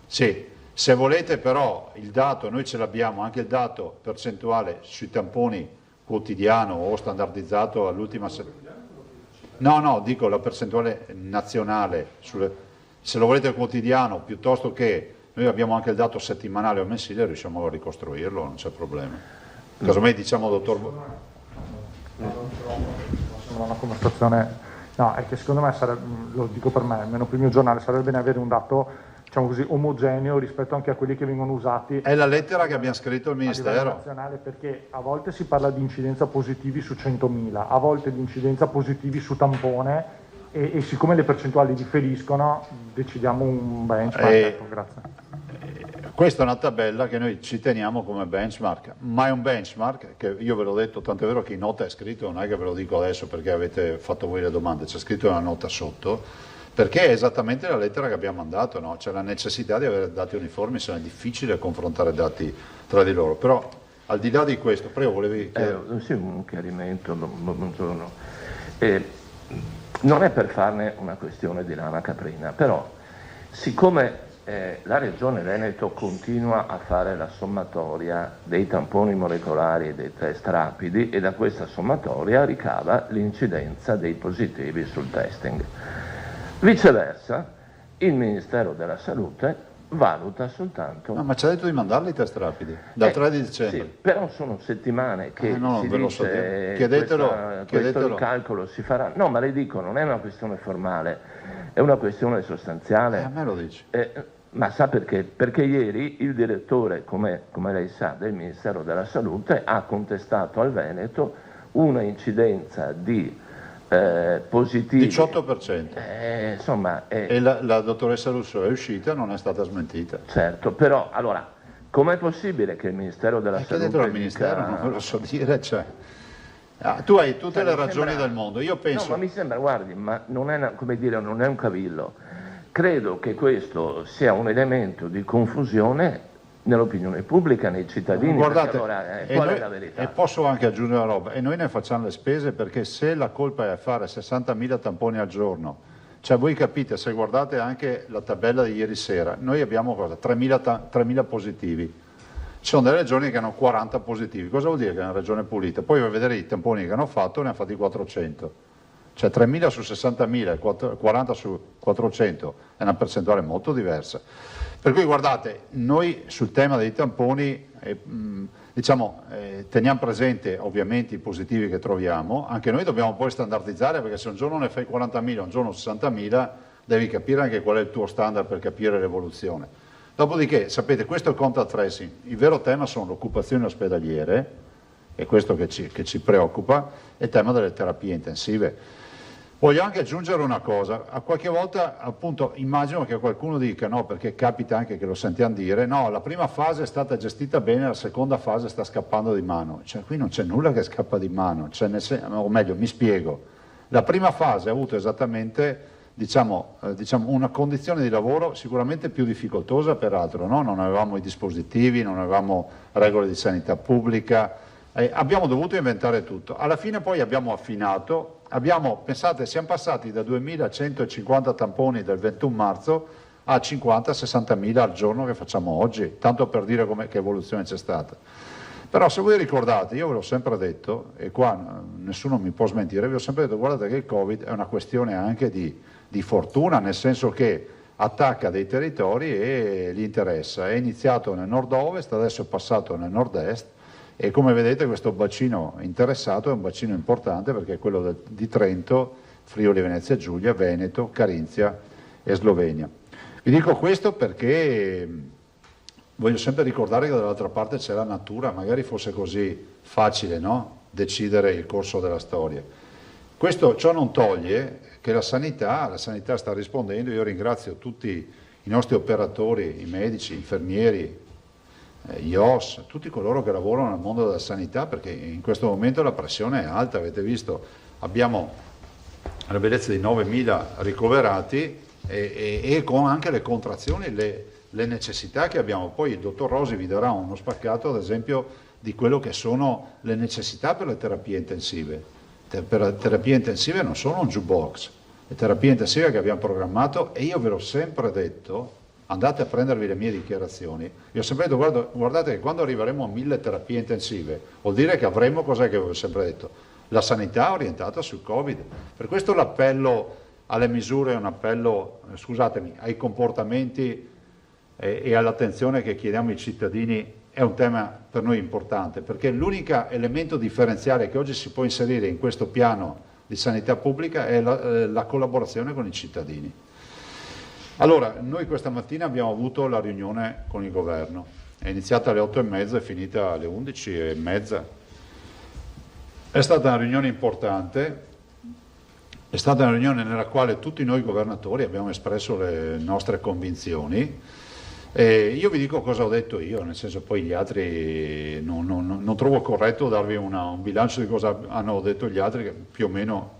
Speaker 6: Sì, se volete però il dato, noi ce l'abbiamo, anche il dato percentuale sui tamponi quotidiano o standardizzato all'ultima No, dico la percentuale nazionale, se lo volete quotidiano piuttosto che noi abbiamo anche il dato settimanale o mensile, riusciamo a ricostruirlo, non c'è problema. Casomai diciamo, dottor...
Speaker 7: Una conversazione, no, è che secondo me lo dico per me, almeno per il mio giornale, sarebbe bene avere un dato, diciamo così, omogeneo rispetto anche a quelli che vengono usati.
Speaker 6: È la lettera che abbiamo scritto al Ministero.
Speaker 7: Nazionale, perché a volte si parla di incidenza positivi su 100.000, a volte di incidenza positivi su tampone e siccome le percentuali differiscono decidiamo un benchmark. Ecco, grazie.
Speaker 6: Questa è una tabella che noi ci teniamo come benchmark, ma è un benchmark che io ve l'ho detto, tanto è vero che in nota è scritto, non è che ve lo dico adesso perché avete fatto voi le domande, c'è scritto una nota sotto, perché è esattamente la lettera che abbiamo mandato, no? C'è la necessità di avere dati uniformi, se no è difficile confrontare dati tra di loro, però al di là di questo, prego, volevi chiedere?
Speaker 8: Sì, un chiarimento, buongiorno. Non è per farne una questione di lana caprina, però siccome la Regione Veneto continua a fare la sommatoria dei tamponi molecolari e dei test rapidi e da questa sommatoria ricava l'incidenza dei positivi sul testing. Viceversa, il Ministero della Salute valuta soltanto...
Speaker 6: No, ma ci ha detto di mandarli i test rapidi, dal 3 di dicembre.
Speaker 8: Sì, però sono settimane che si dice
Speaker 6: chiedetelo.
Speaker 8: Questo calcolo si farà. No, ma le dico, non è una questione formale, è una questione sostanziale.
Speaker 6: A me lo dici.
Speaker 8: Ma sa perché? Perché ieri il direttore, come lei sa, del Ministero della Salute ha contestato al Veneto una incidenza di positivi
Speaker 6: 18%.
Speaker 8: Insomma,
Speaker 6: e la dottoressa Russo è uscita, non è stata smentita.
Speaker 8: Certo, però allora com'è possibile che il Ministero della Salute
Speaker 6: al Ministero non ve lo so dire, cioè. Tu hai tutte le ragioni del mondo, io penso...
Speaker 8: No, ma mi sembra, guardi, ma non è come dire, non è un cavillo. Credo che questo sia un elemento di confusione nell'opinione pubblica, nei cittadini.
Speaker 6: Guardate,
Speaker 8: allora, qual è la verità?
Speaker 6: E posso anche aggiungere una roba, e noi ne facciamo le spese perché se la colpa è fare 60.000 tamponi al giorno, cioè voi capite, se guardate anche la tabella di ieri sera, noi abbiamo cosa? 3.000 positivi, ci sono delle regioni che hanno 40 positivi, cosa vuol dire che è una regione pulita? Poi vai a vedere i tamponi che hanno fatto, ne hanno fatti 400. Cioè 3.000 su 60.000, 40 su 400 è una percentuale molto diversa. Per cui guardate, noi sul tema dei tamponi teniamo presente ovviamente i positivi che troviamo, anche noi dobbiamo poi standardizzare perché se un giorno ne fai 40.000, un giorno 60.000, devi capire anche qual è il tuo standard per capire l'evoluzione. Dopodiché, sapete, questo è il contact tracing, il vero tema sono le occupazioni ospedaliere, è questo che ci preoccupa, è il tema delle terapie intensive. Voglio anche aggiungere una cosa, a qualche volta appunto immagino che qualcuno dica no, perché capita anche che lo sentiamo dire, no, la prima fase è stata gestita bene, la seconda fase sta scappando di mano, cioè qui non c'è nulla che scappa di mano, o meglio, mi spiego, la prima fase ha avuto esattamente diciamo una condizione di lavoro sicuramente più difficoltosa peraltro, no? Non avevamo i dispositivi, non avevamo regole di sanità pubblica, abbiamo dovuto inventare tutto, alla fine poi abbiamo affinato. Pensate, siamo passati da 2.150 tamponi del 21 marzo a 50-60.000 al giorno che facciamo oggi, tanto per dire che evoluzione c'è stata. Però se voi ricordate, io ve l'ho sempre detto, e qua nessuno mi può smentire, vi ho sempre detto, guardate che il Covid è una questione anche di fortuna, nel senso che attacca dei territori e li interessa. È iniziato nel nord-ovest, adesso è passato nel nord-est, e come vedete questo bacino interessato è un bacino importante perché è quello di Trento, Friuli Venezia Giulia, Veneto, Carinzia e Slovenia. Vi dico questo perché voglio sempre ricordare che dall'altra parte c'è la natura, magari fosse così facile, no? Decidere il corso della storia. Ciò non toglie che la sanità sta rispondendo. Io ringrazio tutti i nostri operatori, i medici, gli infermieri, gli OS, tutti coloro che lavorano nel mondo della sanità, perché in questo momento la pressione è alta, avete visto, abbiamo la bellezza di 9.000 ricoverati e con anche le contrazioni, le necessità che abbiamo. Poi il dottor Rosi vi darà uno spaccato ad esempio di quello che sono le necessità per le terapie intensive. Per le terapie intensive non sono un jukebox, le terapie intensive che abbiamo programmato, e io ve l'ho sempre detto, andate a prendervi le mie dichiarazioni, io ho sempre detto guardate che quando arriveremo a 1.000 terapie intensive vuol dire che avremo, cos'è che avevo sempre detto, la sanità orientata sul Covid. Per questo l'appello alle misure è un appello, scusatemi, ai comportamenti e all'attenzione che chiediamo ai cittadini, è un tema per noi importante, perché l'unico elemento differenziale che oggi si può inserire in questo piano di sanità pubblica è la collaborazione con i cittadini. Allora, noi questa mattina abbiamo avuto la riunione con il governo, è iniziata alle 8:30 e finita alle 11:30. È stata una riunione importante, è stata una riunione nella quale tutti noi governatori abbiamo espresso le nostre convinzioni. Io vi dico cosa ho detto io, nel senso poi gli altri non trovo corretto darvi un bilancio di cosa hanno detto gli altri, che più o meno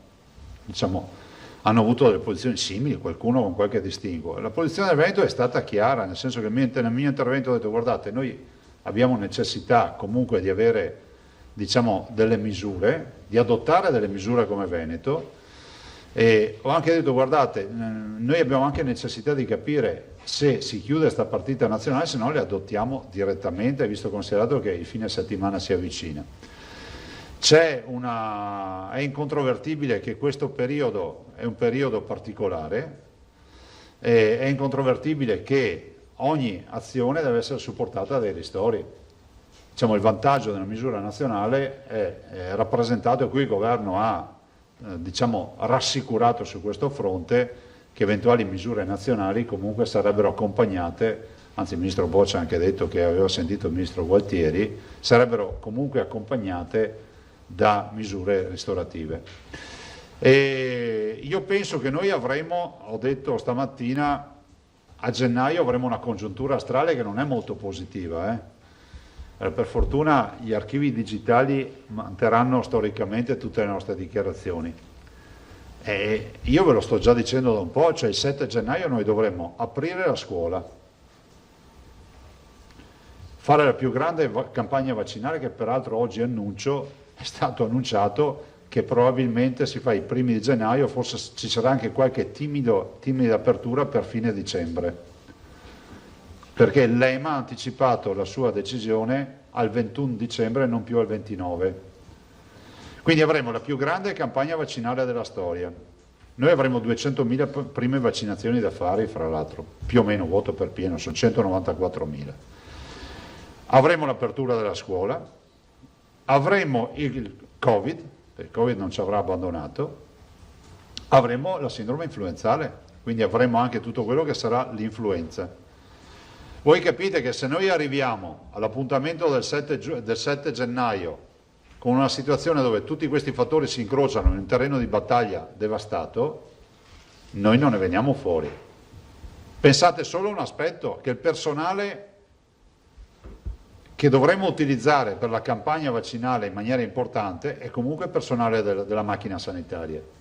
Speaker 6: diciamo hanno avuto delle posizioni simili, qualcuno con qualche distinguo. La posizione del Veneto è stata chiara, nel senso che nel mio intervento ho detto guardate, noi abbiamo necessità comunque di avere diciamo delle misure, di adottare delle misure come Veneto, e ho anche detto guardate, noi abbiamo anche necessità di capire se si chiude questa partita nazionale, se no le adottiamo direttamente, visto considerato che il fine settimana si avvicina. È incontrovertibile che questo periodo è un periodo particolare, è incontrovertibile che ogni azione deve essere supportata dai ristori. Diciamo, il vantaggio della misura nazionale è rappresentato, e qui il governo ha rassicurato su questo fronte, che eventuali misure nazionali comunque sarebbero accompagnate, anzi il ministro Boccia ha anche detto che aveva sentito il ministro Gualtieri, sarebbero comunque accompagnate da misure ristorative. E io penso che noi avremo, ho detto stamattina, a gennaio avremo una congiuntura astrale che non è molto positiva. Per fortuna gli archivi digitali manterranno storicamente tutte le nostre dichiarazioni. E io ve lo sto già dicendo da un po', cioè il 7 gennaio noi dovremmo aprire la scuola, fare la più grande campagna vaccinale, che peraltro oggi è stato annunciato che probabilmente si fa i primi di gennaio, forse ci sarà anche qualche timida apertura per fine dicembre, perché l'EMA ha anticipato la sua decisione al 21 dicembre e non più al 29. Quindi avremo la più grande campagna vaccinale della storia. Noi avremo 200.000 prime vaccinazioni da fare, fra l'altro, più o meno voto per pieno, sono 194.000. Avremo l'apertura della scuola, avremo il Covid, il Covid non ci avrà abbandonato, avremo la sindrome influenzale, quindi avremo anche tutto quello che sarà l'influenza. Voi capite che se noi arriviamo all'appuntamento del 7 gennaio con una situazione dove tutti questi fattori si incrociano in un terreno di battaglia devastato, noi non ne veniamo fuori. Pensate solo a un aspetto, che il personale che dovremmo utilizzare per la campagna vaccinale in maniera importante è comunque personale della macchina sanitaria.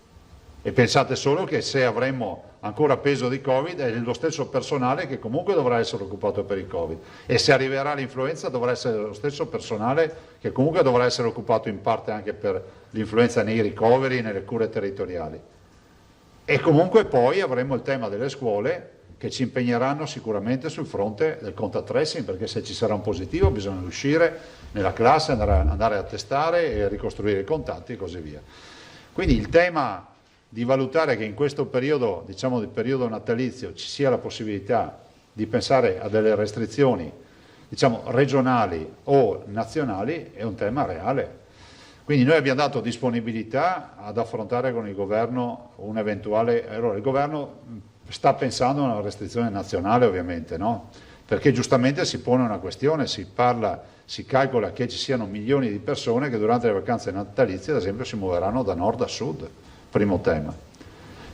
Speaker 6: E pensate solo che se avremo ancora peso di Covid è lo stesso personale che comunque dovrà essere occupato per il Covid, e se arriverà l'influenza dovrà essere lo stesso personale che comunque dovrà essere occupato in parte anche per l'influenza nei ricoveri e nelle cure territoriali. E comunque poi avremo il tema delle scuole che ci impegneranno sicuramente sul fronte del contact tracing, perché se ci sarà un positivo bisogna uscire nella classe, andare a testare e ricostruire i contatti e così via. Quindi il tema di valutare che in questo periodo, diciamo del periodo natalizio, ci sia la possibilità di pensare a delle restrizioni, diciamo regionali o nazionali, è un tema reale. Quindi noi abbiamo dato disponibilità ad affrontare con il governo un eventuale. Allora, il governo sta pensando a una restrizione nazionale, ovviamente, no? Perché giustamente si pone una questione, si calcola che ci siano milioni di persone che durante le vacanze natalizie, ad esempio, si muoveranno da nord a sud. Primo tema.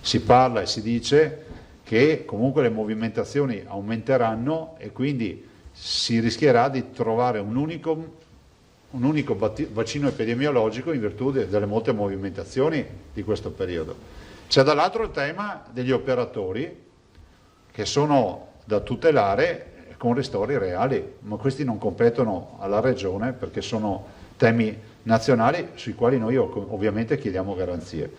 Speaker 6: Si parla e si dice che comunque le movimentazioni aumenteranno e quindi si rischierà di trovare un unico vaccino epidemiologico in virtù delle molte movimentazioni di questo periodo. C'è dall'altro il tema degli operatori che sono da tutelare con ristori reali, ma questi non competono alla Regione perché sono temi nazionali sui quali noi ovviamente chiediamo garanzie.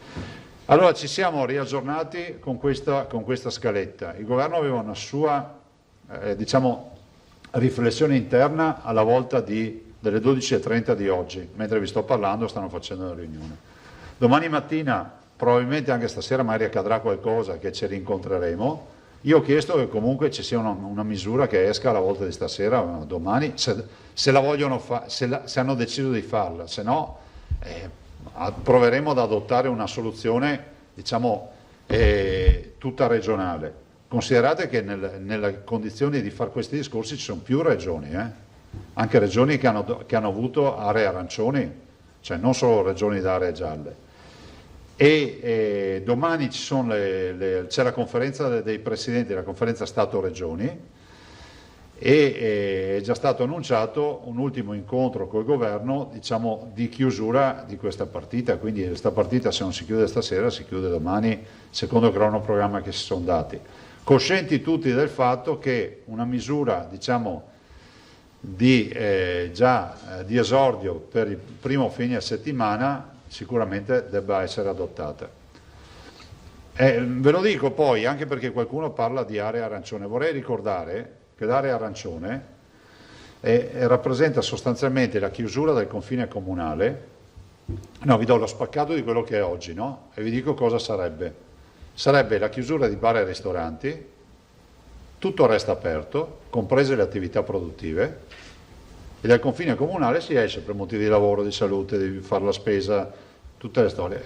Speaker 6: Allora ci siamo riaggiornati con questa scaletta. Il governo aveva una sua riflessione interna alla volta delle 12:30 di oggi, mentre vi sto parlando stanno facendo una riunione. Domani mattina, probabilmente anche stasera magari accadrà qualcosa che ci rincontreremo. Io ho chiesto che comunque ci sia una misura che esca alla volta di stasera, domani, se la vogliono se hanno deciso di farla, se no proveremo ad adottare una soluzione, diciamo, tutta regionale. Considerate che nelle condizioni di fare questi discorsi ci sono più regioni, anche regioni che hanno avuto aree arancioni, cioè non solo regioni da aree gialle. E domani c'è la conferenza dei presidenti della conferenza Stato-Regioni e è già stato annunciato un ultimo incontro col governo, diciamo, di chiusura di questa partita, quindi questa partita se non si chiude stasera si chiude domani secondo il cronoprogramma che si sono dati. Coscienti tutti del fatto che una misura, diciamo, di esordio per il primo fine settimana sicuramente debba essere adottata. Ve lo dico poi anche perché qualcuno parla di area arancione. Vorrei ricordare che l'area arancione rappresenta sostanzialmente la chiusura del confine comunale. No, vi do lo spaccato di quello che è oggi, no? E vi dico cosa sarebbe. Sarebbe la chiusura di bar e ristoranti, tutto resta aperto, comprese le attività produttive, e dal confine comunale si esce per motivi di lavoro, di salute, di fare la spesa, tutte le storie.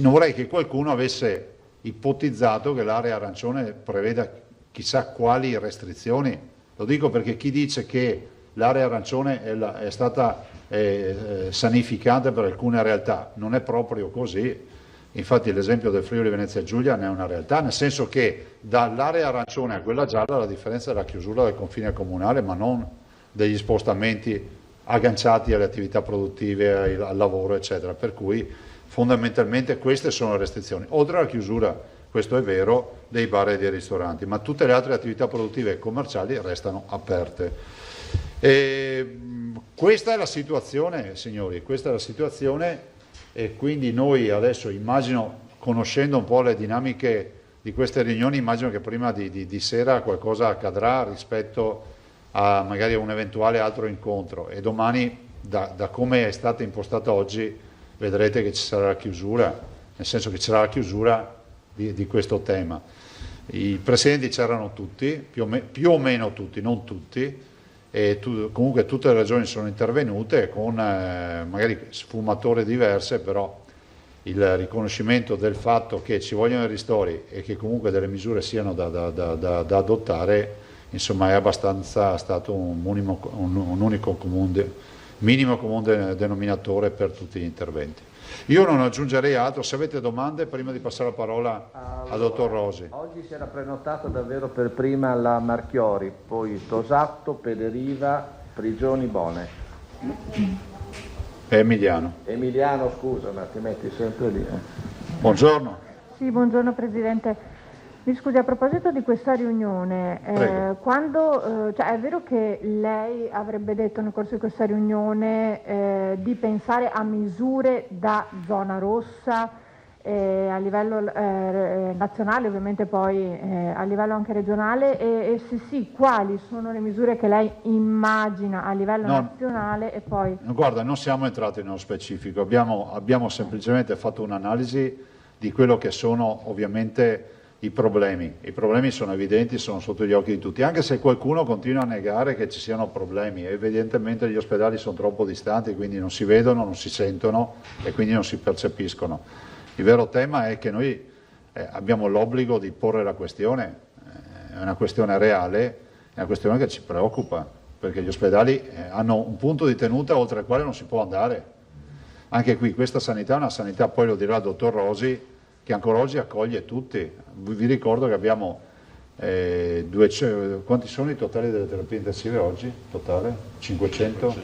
Speaker 6: Non vorrei che qualcuno avesse ipotizzato che l'area arancione preveda chissà quali restrizioni. Lo dico perché chi dice che l'area arancione è stata sanificante per alcune realtà, non è proprio così. Infatti l'esempio del Friuli Venezia Giulia ne è una realtà, nel senso che dall'area arancione a quella gialla la differenza è la chiusura del confine comunale, ma non degli spostamenti agganciati alle attività produttive, al lavoro, eccetera. Per cui fondamentalmente queste sono le restrizioni. Oltre alla chiusura, questo è vero, dei bar e dei ristoranti, ma tutte le altre attività produttive e commerciali restano aperte. Questa è la situazione, signori, questa è la situazione, e quindi noi adesso immagino, conoscendo un po' le dinamiche di queste riunioni, immagino che prima di sera qualcosa accadrà rispetto a magari un eventuale altro incontro, e domani da come è stata impostata oggi vedrete che ci sarà la chiusura, nel senso che ci sarà la chiusura di questo tema. I presidenti c'erano tutti, più o meno tutti, non tutti, e comunque tutte le regioni sono intervenute con magari sfumature diverse, però il riconoscimento del fatto che ci vogliono i ristori e che comunque delle misure siano da adottare, insomma, è abbastanza stato un unico minimo comune denominatore per tutti gli interventi. Io non aggiungerei altro, se avete domande prima di passare la parola al dottor Rosi.
Speaker 8: Oggi si era prenotata davvero per prima la Marchiori, poi Tosato, Pederiva, Prigioni, Bone.
Speaker 6: Emiliano.
Speaker 8: Emiliano, scusa, ma ti metti sempre lì.
Speaker 6: Buongiorno.
Speaker 10: Sì, buongiorno Presidente. Mi scusi, a proposito di questa riunione, è vero che lei avrebbe detto nel corso di questa riunione di pensare a misure da zona rossa a livello nazionale, ovviamente poi a livello anche regionale, e se sì, quali sono le misure che lei immagina a livello nazionale e poi...
Speaker 6: Guarda, non siamo entrati nello specifico, abbiamo semplicemente fatto un'analisi di quello che sono ovviamente i problemi. I problemi sono evidenti, sono sotto gli occhi di tutti, anche se qualcuno continua a negare che ci siano problemi. Evidentemente gli ospedali sono troppo distanti, quindi non si vedono, non si sentono e quindi non si percepiscono. Il vero tema è che noi abbiamo l'obbligo di porre la questione, è una questione reale, è una questione che ci preoccupa, perché gli ospedali hanno un punto di tenuta oltre il quale non si può andare. Anche qui questa sanità è una sanità, poi lo dirà il dottor Rosi, che ancora oggi accoglie tutti. Vi ricordo che abbiamo quanti sono i totali delle terapie intensive oggi? Totale? 500?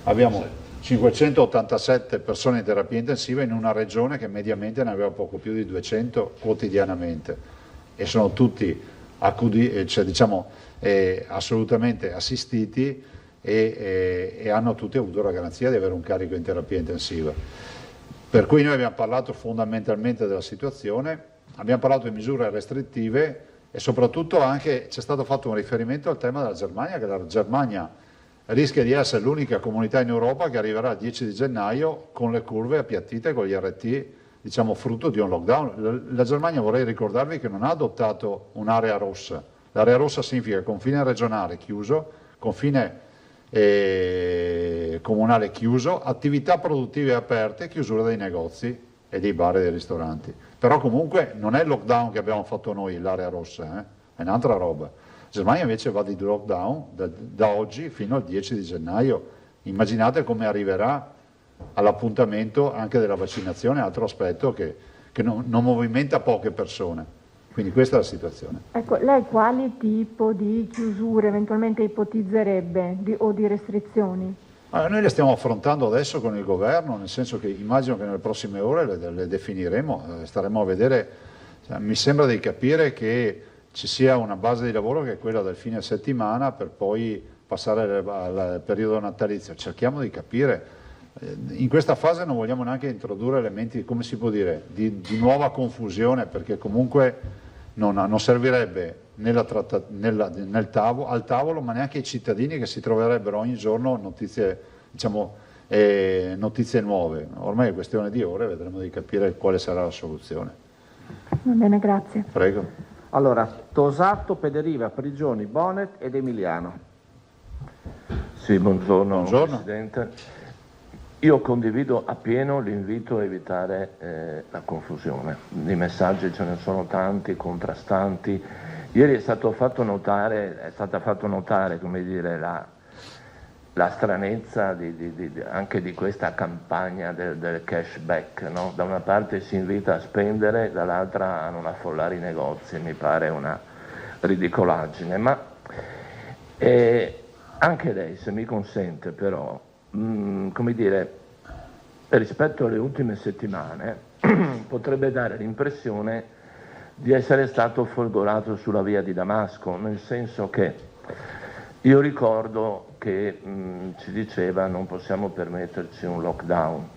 Speaker 6: Abbiamo 587 persone in terapia intensiva in una regione che mediamente ne aveva poco più di 200 quotidianamente, e sono tutti assolutamente assistiti e hanno tutti avuto la garanzia di avere un carico in terapia intensiva. Per cui noi abbiamo parlato fondamentalmente della situazione, abbiamo parlato di misure restrittive e soprattutto anche c'è stato fatto un riferimento al tema della Germania, che la Germania rischia di essere l'unica comunità in Europa che arriverà il 10 di gennaio con le curve appiattite, con gli RT, diciamo frutto di un lockdown. La Germania, vorrei ricordarvi, che non ha adottato un'area rossa. L'area rossa significa confine regionale chiuso, confine comunale chiuso, attività produttive aperte, chiusura dei negozi e dei bar e dei ristoranti. Però comunque non è il lockdown che abbiamo fatto noi, l'area rossa, è un'altra roba. Germania invece va di lockdown da oggi fino al 10 di gennaio. Immaginate come arriverà all'appuntamento anche della vaccinazione, altro aspetto che non movimenta poche persone. Quindi questa è la situazione.
Speaker 10: Ecco, lei quali tipo di chiusure eventualmente ipotizzerebbe o di restrizioni?
Speaker 6: Allora, noi le stiamo affrontando adesso con il governo, nel senso che immagino che nelle prossime ore le definiremo, staremo a vedere. Mi sembra di capire che ci sia una base di lavoro che è quella del fine settimana per poi passare al periodo natalizio. Cerchiamo di capire. In questa fase non vogliamo neanche introdurre elementi, come si può dire, di nuova confusione, perché comunque non servirebbe al tavolo, ma neanche ai cittadini che si troverebbero ogni giorno notizie, notizie nuove. Ormai è questione di ore, vedremo di capire quale sarà la soluzione.
Speaker 10: Va bene, grazie.
Speaker 6: Prego.
Speaker 8: Allora, Tosato, Pederiva, Prigioni, Bonet ed Emiliano. Sì, buongiorno. Presidente. Io condivido appieno l'invito a evitare la confusione. I messaggi ce ne sono tanti, contrastanti. Ieri è stata fatta notare come dire, la stranezza anche di questa campagna del cashback, no? Da una parte si invita a spendere, dall'altra a non affollare i negozi, mi pare una ridicolaggine. Ma anche lei, se mi consente però, come dire, rispetto alle ultime settimane potrebbe dare l'impressione di essere stato folgorato sulla via di Damasco, nel senso che io ricordo che ci diceva non possiamo permetterci un lockdown,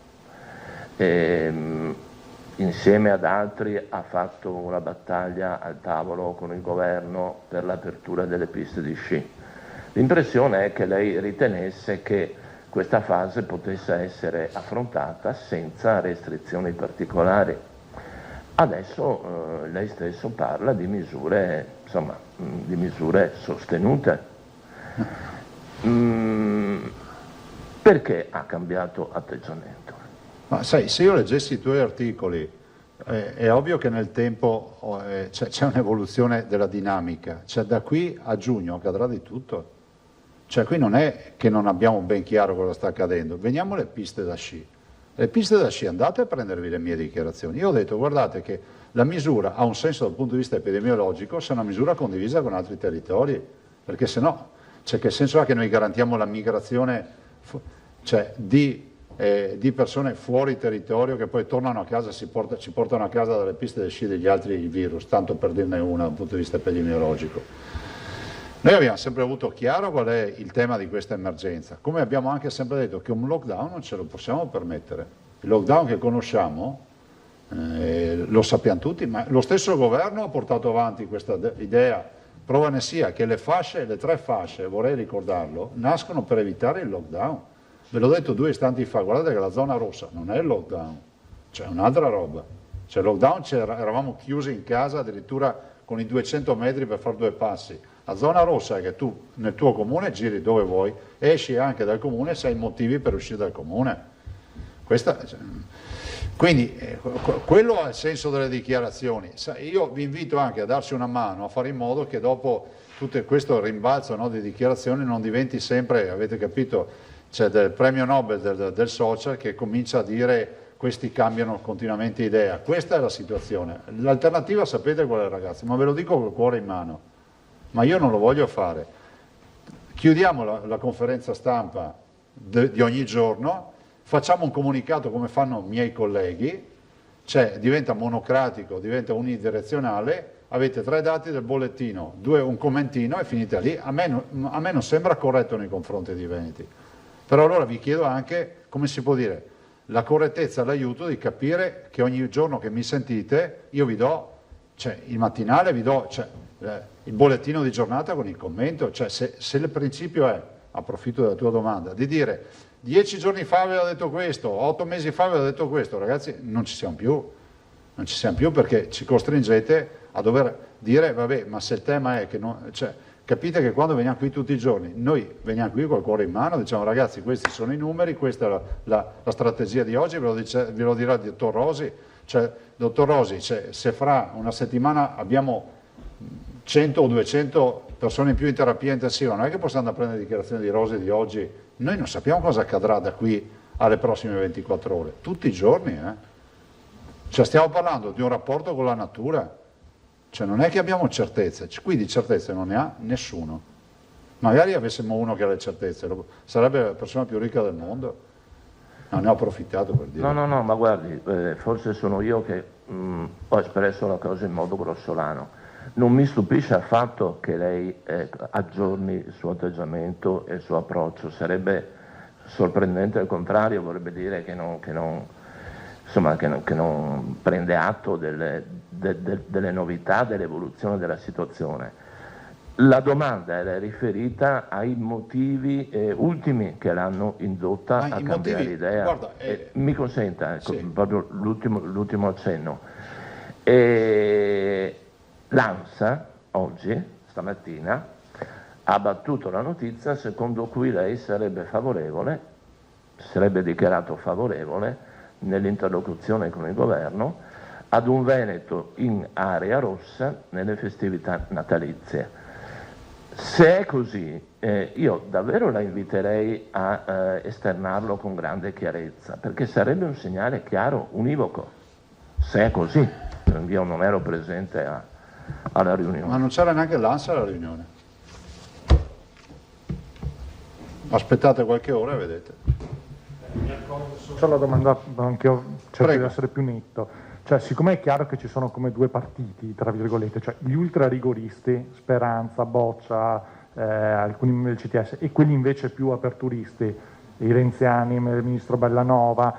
Speaker 8: insieme ad altri ha fatto una battaglia al tavolo con il governo per l'apertura delle piste di sci. L'impressione è che lei ritenesse che questa fase potesse essere affrontata senza restrizioni particolari. Adesso lei stesso parla di misure, di misure sostenute. Perché ha cambiato atteggiamento?
Speaker 6: Ma sai, se io leggessi i tuoi articoli, è ovvio che nel tempo c'è un'evoluzione della dinamica, da qui a giugno accadrà di tutto. Cioè qui non è che non abbiamo ben chiaro cosa sta accadendo, veniamo alle piste da sci. Le piste da sci, andate a prendervi le mie dichiarazioni. Io ho detto, guardate che la misura ha un senso dal punto di vista epidemiologico se è una misura condivisa con altri territori, perché se no, cioè, che senso ha che noi garantiamo la migrazione di persone fuori territorio che poi tornano a casa, ci portano a casa dalle piste da sci degli altri il virus, tanto per dirne una dal punto di vista epidemiologico. Noi abbiamo sempre avuto chiaro qual è il tema di questa emergenza, come abbiamo anche sempre detto che un lockdown non ce lo possiamo permettere. Il lockdown che conosciamo, lo sappiamo tutti, ma lo stesso governo ha portato avanti questa idea, prova ne sia che le 3 fasce, vorrei ricordarlo, nascono per evitare il lockdown. Ve l'ho detto 2 istanti fa, guardate che la zona rossa non è il lockdown, c'è un'altra roba. Cioè il lockdown eravamo chiusi in casa addirittura con i 200 metri per fare 2 passi. La zona rossa è che tu nel tuo comune giri dove vuoi, esci anche dal comune se hai motivi per uscire dal comune. Quindi quello è il senso delle dichiarazioni. Io vi invito anche a darci una mano, a fare in modo che dopo tutto questo rimbalzo, no, di dichiarazioni non diventi sempre, avete capito, c'è del premio Nobel del social che comincia a dire questi cambiano continuamente idea. Questa è la situazione. L'alternativa sapete qual è, ragazzi, ma ve lo dico col cuore in mano. Ma io non lo voglio fare. Chiudiamo la conferenza stampa di ogni giorno, facciamo un comunicato come fanno i miei colleghi, cioè diventa monocratico, diventa unidirezionale, avete 3 dati del bollettino, un commentino e finite lì. A me non sembra corretto nei confronti dei veneti. Però allora vi chiedo anche, come si può dire, la correttezza, l'aiuto di capire che ogni giorno che mi sentite io vi do, cioè il mattinale vi do, il bollettino di giornata con il commento, cioè se il principio è, approfitto della tua domanda, di dire 10 giorni fa aveva detto questo, 8 mesi fa aveva detto questo, ragazzi non ci siamo più perché ci costringete a dover dire vabbè, ma se il tema è che non, cioè, capite che quando veniamo qui tutti i giorni, noi veniamo qui col cuore in mano, diciamo ragazzi questi sono i numeri, questa è la strategia di oggi, ve lo dirà il dottor Rosi, cioè dottor Rosi, se fra una settimana abbiamo 100 o 200 persone in più in terapia intensiva, non è che possiamo andare a prendere dichiarazioni di Rosi di oggi, noi non sappiamo cosa accadrà da qui alle prossime 24 ore, tutti i giorni, Cioè stiamo parlando di un rapporto con la natura, cioè non è che abbiamo certezze, qui di certezze non ne ha nessuno, magari avessimo uno che ha le certezze, sarebbe la persona più ricca del mondo, non ne ho approfittato per dire.
Speaker 8: No, ma guardi, forse sono io che ho espresso la cosa in modo grossolano. Non mi stupisce affatto che lei aggiorni il suo atteggiamento e il suo approccio, sarebbe sorprendente al contrario, vorrebbe dire che non prende atto delle novità, dell'evoluzione della situazione. La domanda era riferita ai motivi ultimi che l'hanno indotta a cambiare idea. Guarda, mi consenta, sì, proprio l'ultimo accenno. L'ANSA oggi, stamattina, ha battuto la notizia secondo cui lei sarebbe dichiarato favorevole nell'interlocuzione con il governo ad un Veneto in area rossa nelle festività natalizie. Se è così, io davvero la inviterei a esternarlo con grande chiarezza, perché sarebbe un segnale chiaro, univoco. Se è così, io non ero presente alla riunione.
Speaker 6: Ma non c'era neanche l'ANSA alla riunione. Aspettate qualche ora e vedete.
Speaker 7: C'ho la domanda, anche io cerco di essere più netto. Cioè, siccome è chiaro che ci sono come 2 partiti, tra virgolette, cioè gli ultrarigoristi, Speranza, Boccia, alcuni del CTS, e quelli invece più aperturisti, i renziani, il ministro Bellanova,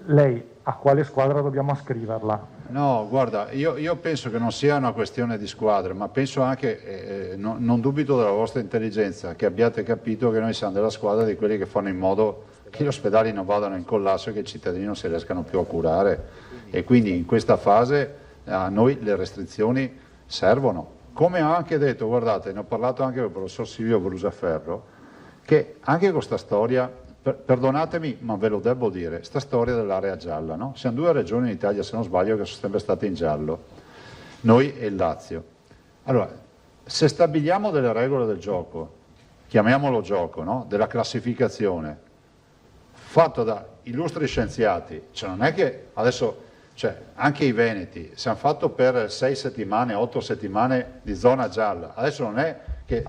Speaker 7: lei a quale squadra dobbiamo ascriverla?
Speaker 6: No, guarda, io penso che non sia una questione di squadre, ma penso anche, non dubito della vostra intelligenza, che abbiate capito che noi siamo della squadra di quelli che fanno in modo che gli ospedali non vadano in collasso e che i cittadini non si riescano più a curare. E quindi in questa fase a noi le restrizioni servono. Come ho anche detto, guardate, ne ho parlato anche con il professor Silvio Brusaferro, che anche con questa storia, perdonatemi ma ve lo devo dire, sta storia dell'area gialla, no? Siamo 2 regioni in Italia, se non sbaglio, che sono sempre state in giallo, noi e il Lazio. Allora, se stabiliamo delle regole del gioco chiamiamolo gioco, no? Della classificazione, fatto da illustri scienziati, cioè non è che adesso, cioè, anche i veneti si hanno fatto per 6 settimane, 8 settimane di zona gialla, adesso non è che,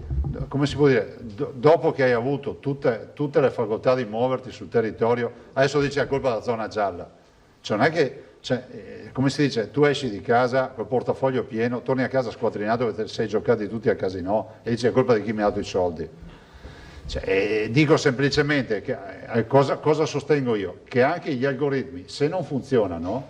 Speaker 6: come si può dire, dopo che hai avuto tutte le facoltà di muoverti sul territorio, adesso dici è colpa della zona gialla, cioè non è che, cioè, come si dice, tu esci di casa col portafoglio pieno, torni a casa squattrinato perché sei giocati tutti a casino e dici è colpa di chi mi ha dato i soldi. Cioè, dico semplicemente che cosa sostengo io? Che anche gli algoritmi, se non funzionano,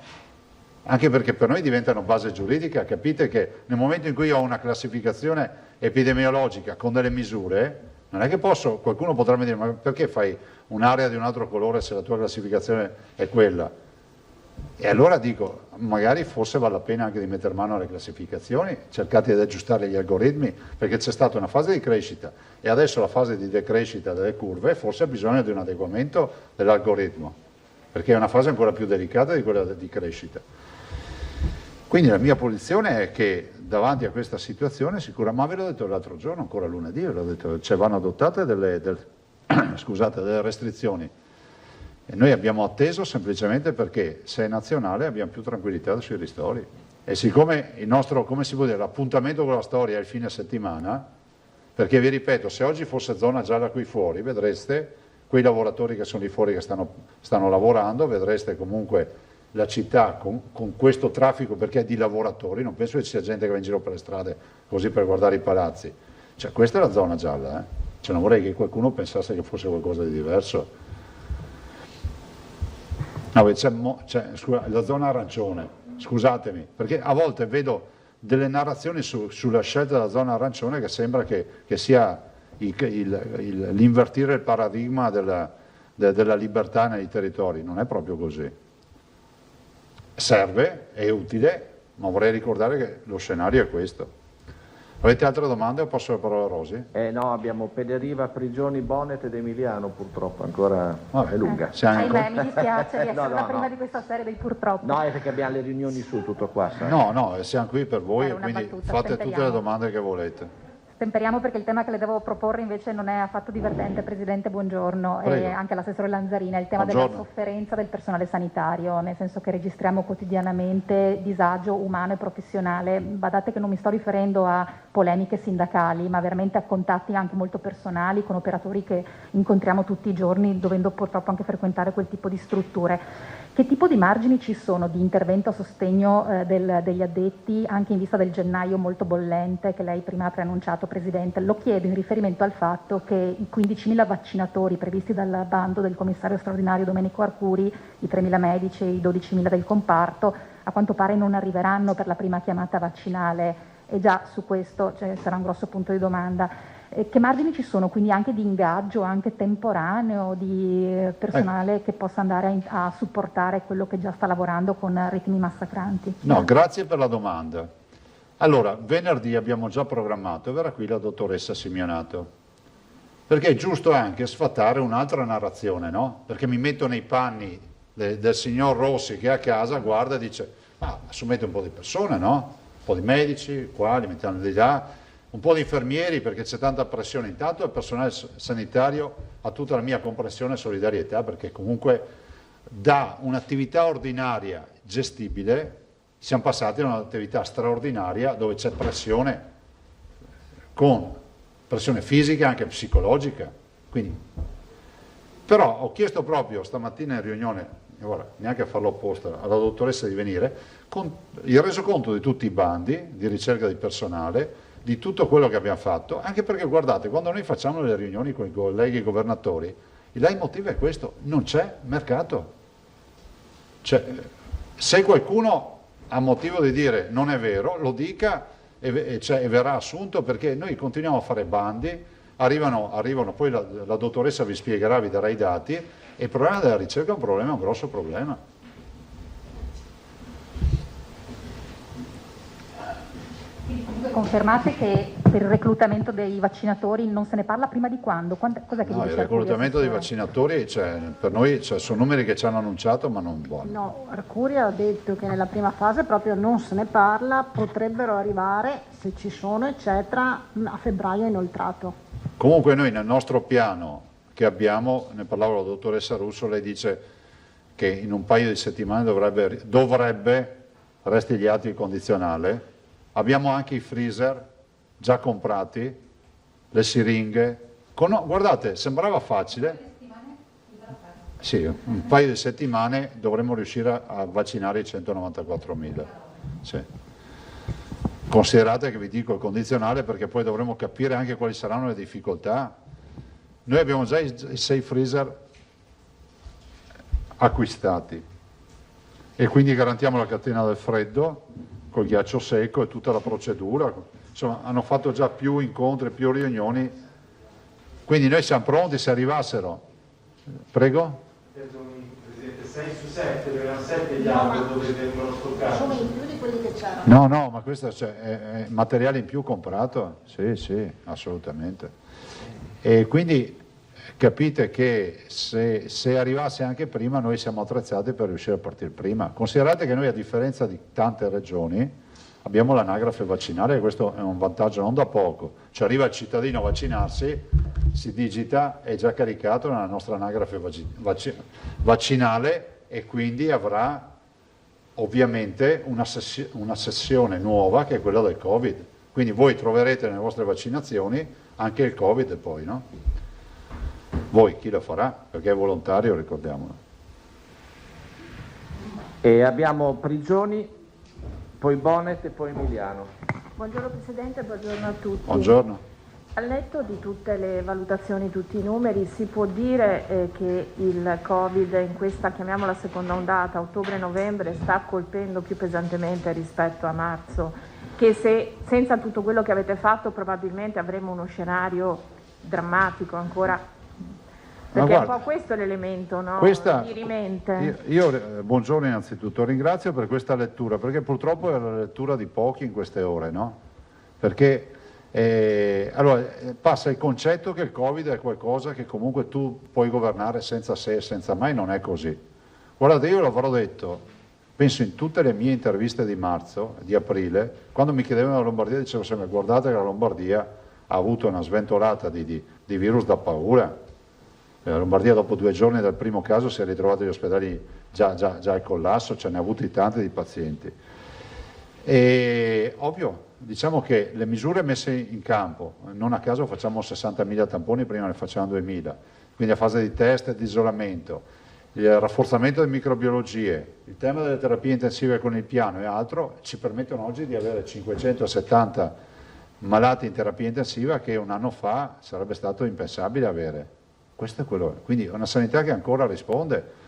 Speaker 6: anche perché per noi diventano base giuridica, capite che nel momento in cui ho una classificazione epidemiologica con delle misure, non è che qualcuno potrà dire ma perché fai un'area di un altro colore se la tua classificazione è quella? E allora dico, magari forse vale la pena anche di mettere mano alle classificazioni, cercate di aggiustare gli algoritmi, perché c'è stata una fase di crescita e adesso la fase di decrescita delle curve forse ha bisogno di un adeguamento dell'algoritmo, perché è una fase ancora più delicata di quella di crescita. Quindi la mia posizione è che davanti a questa situazione, ma ve l'ho detto l'altro giorno, ancora lunedì, ve l'ho detto, cioè vanno adottate delle restrizioni. E noi abbiamo atteso semplicemente perché se è nazionale abbiamo più tranquillità sui ristori. E siccome il nostro, come si può dire, l'appuntamento con la storia è il fine settimana, perché vi ripeto, se oggi fosse zona gialla qui fuori, vedreste quei lavoratori che sono lì fuori che stanno lavorando, vedreste comunque la città con questo traffico perché è di lavoratori, non penso che ci sia gente che va in giro per le strade così per guardare i palazzi. Cioè questa è la zona gialla, Cioè, non vorrei che qualcuno pensasse che fosse qualcosa di diverso. No, scusa, la zona arancione, scusatemi, perché a volte vedo delle narrazioni sulla scelta della zona arancione che sembra che sia l'invertire il paradigma della libertà nei territori, non è proprio così. Serve, è utile, ma vorrei ricordare che lo scenario è questo. Avete altre domande o passo la parola a Rosi?
Speaker 8: No, abbiamo Pederiva, Prigioni, Bonnet ed Emiliano purtroppo, ancora è lunga.
Speaker 9: Ahimè, mi dispiace di essere la prima di questa serie dei purtroppo.
Speaker 8: No, è perché abbiamo le riunioni su, tutto qua. Sai?
Speaker 6: No, siamo qui per voi e quindi fate tutte le domande che volete.
Speaker 9: Stemperiamo perché il tema che le devo proporre invece non è affatto divertente. Presidente, buongiorno, e anche l'assessore Lanzarina, il tema della sofferenza del personale sanitario, nel senso che registriamo quotidianamente disagio umano e professionale. Badate che non mi sto riferendo a polemiche sindacali, ma veramente a contatti anche molto personali con operatori che incontriamo tutti i giorni, dovendo purtroppo anche frequentare quel tipo di strutture. Che tipo di margini ci sono di intervento a sostegno degli addetti, anche in vista del gennaio molto bollente che lei prima ha preannunciato, Presidente? Lo chiedo in riferimento al fatto che i 15.000 vaccinatori previsti dal bando del commissario straordinario Domenico Arcuri, i 3.000 medici e i 12.000 del comparto, a quanto pare non arriveranno per la prima chiamata vaccinale e già su questo sarà un grosso punto di domanda. Che margini ci sono quindi anche di ingaggio, anche temporaneo, di personale che possa andare a supportare quello che già sta lavorando con ritmi massacranti?
Speaker 6: No, grazie per la domanda. Allora, venerdì abbiamo già programmato e verrà qui la dottoressa Simeonato, perché è giusto anche sfatare un'altra narrazione, no? Perché mi metto nei panni del signor Rossi che a casa guarda e dice assumete un po' di persone, no? Un po' di medici, qua li mettiamo di là, un po' di infermieri perché c'è tanta pressione. Intanto il personale sanitario ha tutta la mia comprensione e solidarietà, perché comunque da un'attività ordinaria gestibile siamo passati a un'attività straordinaria dove c'è pressione, con pressione fisica e anche psicologica. Quindi, però ho chiesto proprio stamattina in riunione, ora neanche a farlo apposta, alla dottoressa di venire, con il resoconto di tutti i bandi di ricerca di personale, di tutto quello che abbiamo fatto, anche perché guardate, quando noi facciamo le riunioni con i colleghi governatori, il leitmotiv è questo: non c'è mercato. Cioè, se qualcuno ha motivo di dire non è vero, lo dica e verrà assunto, perché noi continuiamo a fare bandi, arrivano poi la dottoressa vi spiegherà, vi darà i dati, e il problema della ricerca è un grosso problema.
Speaker 9: Confermate che per il reclutamento dei vaccinatori non se ne parla prima di quando? Cos'è che
Speaker 6: no, il reclutamento dei vaccinatori, per noi sono numeri che ci hanno annunciato ma non buoni.
Speaker 11: No, Arcuri ha detto che nella prima fase proprio non se ne parla, potrebbero arrivare, se ci sono eccetera, a febbraio inoltrato.
Speaker 6: Comunque noi nel nostro piano che abbiamo, ne parlavo la dottoressa Russo, lei dice che in un paio di settimane dovrebbe resti gli atti il condizionale, abbiamo anche i freezer già comprati, le siringhe, guardate, sembrava facile, sì, un paio di settimane dovremmo riuscire a vaccinare i 194.000, sì. Considerate che vi dico il condizionale perché poi dovremo capire anche quali saranno le difficoltà. Noi abbiamo già i 6 freezer acquistati e quindi garantiamo la catena del freddo col ghiaccio secco e tutta la procedura. Insomma, hanno fatto già più incontri, più riunioni, quindi noi siamo pronti se arrivassero. Prego?
Speaker 12: Perdoni, Presidente, 6 su 7, erano 7 gli alberi dove vengono stoccati.
Speaker 11: Sono in più di quelli che c'erano.
Speaker 6: No, ma questo è materiale in più comprato? Sì, assolutamente. E quindi capite che se arrivasse anche prima noi siamo attrezzati per riuscire a partire prima. Considerate che noi, a differenza di tante regioni, abbiamo l'anagrafe vaccinale e questo è un vantaggio non da poco. Cioè arriva il cittadino a vaccinarsi, si digita, è già caricato nella nostra anagrafe vaccinale e quindi avrà ovviamente una sessione nuova che è quella del Covid. Quindi voi troverete nelle vostre vaccinazioni anche il Covid poi, no? Voi chi lo farà? Perché è volontario, ricordiamolo.
Speaker 8: E abbiamo Prigioni, poi Bonet e poi Emiliano.
Speaker 10: Buongiorno Presidente, buongiorno a tutti.
Speaker 6: Buongiorno.
Speaker 10: Al netto di tutte le valutazioni, tutti i numeri, si può dire che il Covid in questa, chiamiamola seconda ondata, ottobre-novembre, sta colpendo più pesantemente rispetto a marzo, che senza tutto quello che avete fatto probabilmente avremo uno scenario drammatico ancora. Perché guarda, è un po' questo l'elemento, no? Dirimente.
Speaker 6: Io buongiorno innanzitutto, ringrazio per questa lettura, perché purtroppo è la lettura di pochi in queste ore, no? Perché allora, passa il concetto che il Covid è qualcosa che comunque tu puoi governare senza se e senza mai, non è così. Guardate, io l'avrò detto, penso in tutte le mie interviste di marzo, di aprile, quando mi chiedevano la Lombardia dicevo sempre guardate che la Lombardia ha avuto una sventolata di virus da paura. La Lombardia dopo 2 giorni dal primo caso si è ritrovata agli ospedali già al collasso, ce ne ha avuti tanti di pazienti. E ovvio, diciamo che le misure messe in campo, non a caso facciamo 60.000 tamponi, prima ne facciamo 2.000, quindi a fase di test e di isolamento, il rafforzamento delle microbiologie, il tema delle terapie intensive con il piano e altro, ci permettono oggi di avere 570 malati in terapia intensiva che un anno fa sarebbe stato impensabile avere. Questo è quello, quindi una sanità che ancora risponde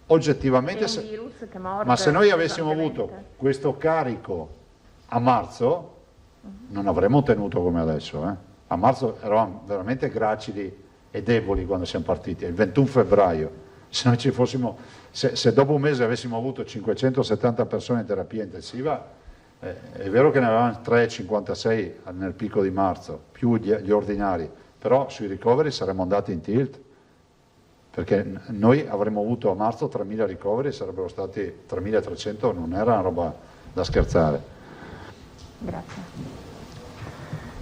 Speaker 6: oggettivamente, ma se noi avessimo avuto questo carico a marzo non avremmo tenuto come adesso. A marzo eravamo veramente gracili e deboli quando siamo partiti, il 21 febbraio, se noi ci fossimo, se dopo un mese avessimo avuto 570 persone in terapia intensiva, è vero che ne avevamo 3,56 nel picco di marzo, più gli ordinari, però sui ricoveri saremmo andati in tilt, perché noi avremmo avuto a marzo 3.000 ricoveri, sarebbero stati 3.300, non era una roba da scherzare.
Speaker 10: Grazie.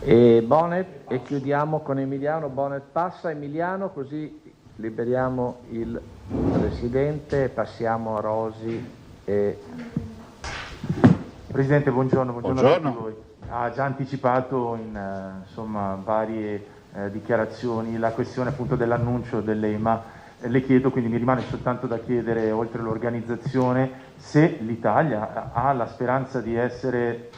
Speaker 8: E Bonet, e chiudiamo con Emiliano. Bonet passa, Emiliano, così liberiamo il Presidente e passiamo a Rosi.
Speaker 12: Presidente, buongiorno. A tutti voi. Ha già anticipato in varie dichiarazioni la questione appunto dell'annuncio dell'EMA. Le chiedo, quindi mi rimane soltanto da chiedere, oltre all'organizzazione, se l'Italia ha la speranza di essere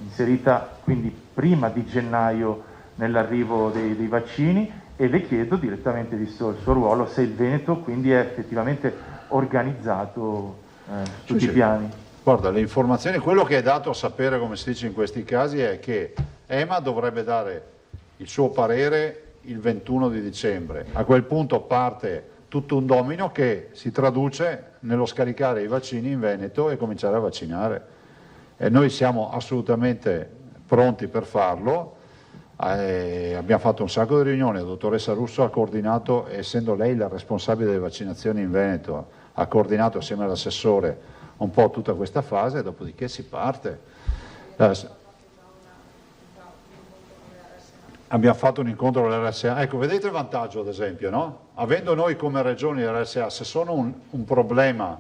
Speaker 12: inserita quindi prima di gennaio nell'arrivo dei vaccini, e le chiedo direttamente, visto il suo ruolo, se il Veneto quindi è effettivamente organizzato su tutti i piani.
Speaker 6: Guarda, le informazioni, quello che è dato a sapere, come si dice in questi casi, è che EMA dovrebbe dare il suo parere il 21 di dicembre. A quel punto parte tutto un domino che si traduce nello scaricare i vaccini in Veneto e cominciare a vaccinare. E noi siamo assolutamente pronti per farlo. Abbiamo fatto un sacco di riunioni, la dottoressa Russo ha coordinato, essendo lei la responsabile delle vaccinazioni in Veneto, ha coordinato assieme all'assessore un po' tutta questa fase, dopodiché si parte. abbiamo fatto un incontro con l'RSA. Ecco, vedete il vantaggio ad esempio, no? Avendo noi come regioni l'RSA, se sono un problema